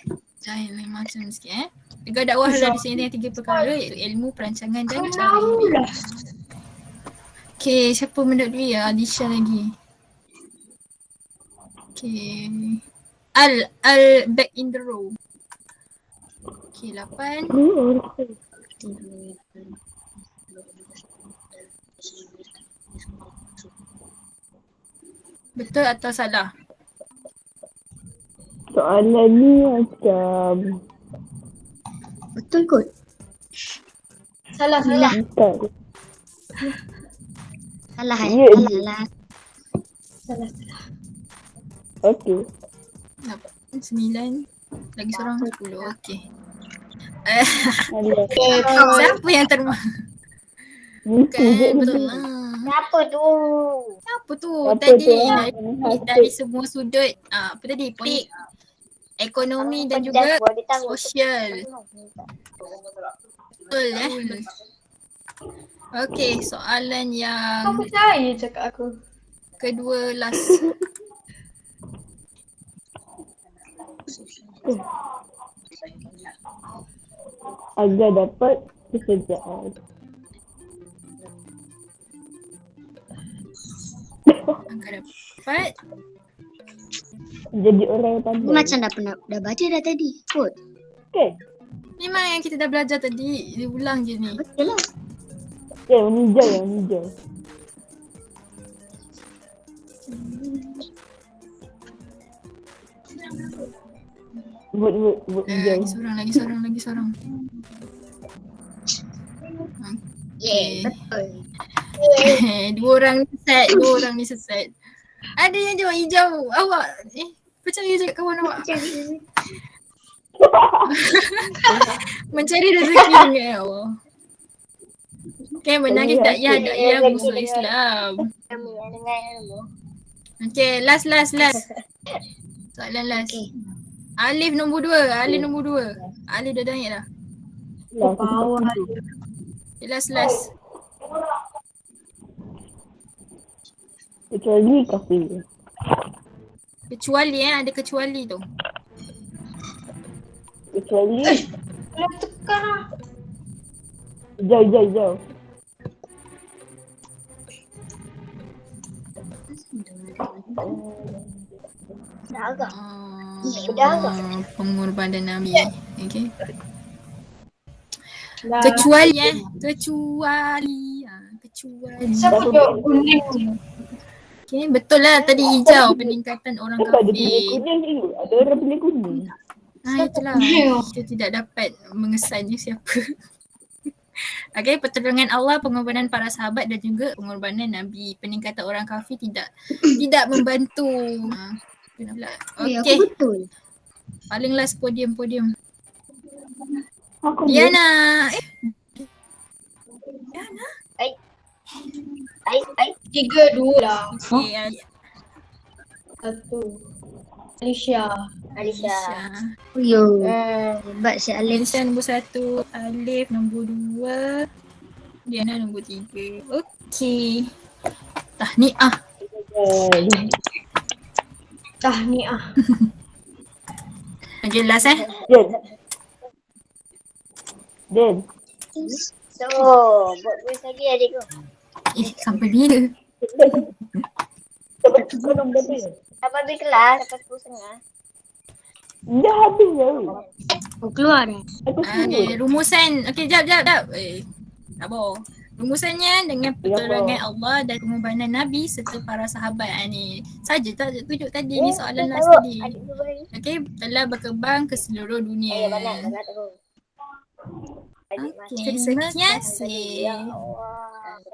lain macam sikit Tiga dakwah adalah di sini dengan 3 perkara iaitu ilmu, perancangan dan cara hidup. Okay, siapa mendapatkan duit ya? Alicia lagi. Okay. Al back in the row. Okay, 8. Betul atau salah? Soalan ni macam Betul kot. Salah. bukan. Salah Ya. Salah. Okey. 9. Lagi seorang 10. Okay. Ada. Siapa yang terma? Bukan, betul lah. Siapa tu? Apa tu? Apa Tadi tu? dari semua sudut apa tadi? Politik, ekonomi dan juga sosial. Betul Okay, soalan Kau yang percaya cakap aku? kedua last. Agar dapat pekerjaan. Agar dapat Jadi orang yang pandai. Macam dah baca dah tadi. Kot. Okay. memang yang kita dah belajar tadi, dia ulang je ni. Betul lah. Yang hijau. Buat hijau. Lagi seorang. Yeah, betul. Dua orang ni sesat. Ada yang jawab hijau. Awak percaya je kat kawan awak. Mencari rezeki dengan Allah. Okay, menangis dakyah musuh Islam. Okay, last. Soalan last. Okay. Alif nombor 2. Alif dah naik dah. Bawah. Okay, last. Kecuali kafir. Kecuali ada kecuali tu. Kecuali Kena tekan lah. hijau. Dah agak. Pengorbanan Nabi. Okay. Kecuali kecuali. Siapa jawab kuning ni? Okay, betul lah tadi hijau peningkatan orang Kenapa ada pilih kafir. kuning ni? Ada orang pilih kuning. Itulah. Kita tidak dapat mengesannya siapa. Okay, pertolongan Allah, pengorbanan para sahabat dan juga pengorbanan Nabi. Peningkatan orang kafir tidak membantu. Aku Okay, betul. paling last podium. Aku Diana. Ai. 3-2 lah. Okay, 1. Alicia. Alicia. Yo. Hebat si Alif. Alicia nombor 1, Alif nombor 2, Diana nombor 3. Okay. Tahniah. Tahniah. Okay, last Dan. So, buat kuis lagi adikku. Sampai bila? Kau nombor dia. Dapat habis kelas, dapat 10.30. Dah habis dah. Oh, keluar dah. Aku Okay, rumusan. Okay, jap. Sabar. Rumusannya dengan pertolongan Allah dan pengorbanan Nabi serta para sahabat ni. Saja tak tunjuk tadi ni soalan last tadi. Adik tu beri. Okay, telah berkembang ke seluruh dunia. Banyak terus. Okay, sekian sih.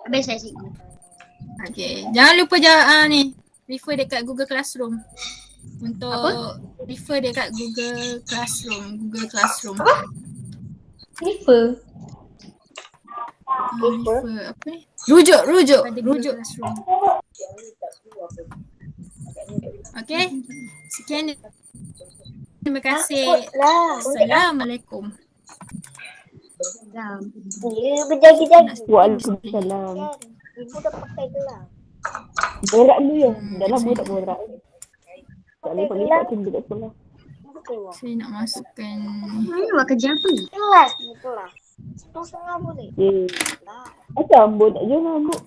Habis saya sikit. Okay, jangan lupa ni refer dekat Google Classroom. Untuk refer dekat Google Classroom. Refer. Refer apa ni? Rujuk Classroom. Okay, sekian. Terima kasih. Assalamualaikum. Dia berjagi-jagi. Waalaikumsalam. Ibu dah pakai gelang. Borak dulu ya. Dah lama tak borak. Tak boleh panggil tak tunggu kat sekolah. Saya nak masukkan Buat kerja apa ni? Kelas betul lah. 10.30 boleh. Asal rambut tak je rambut.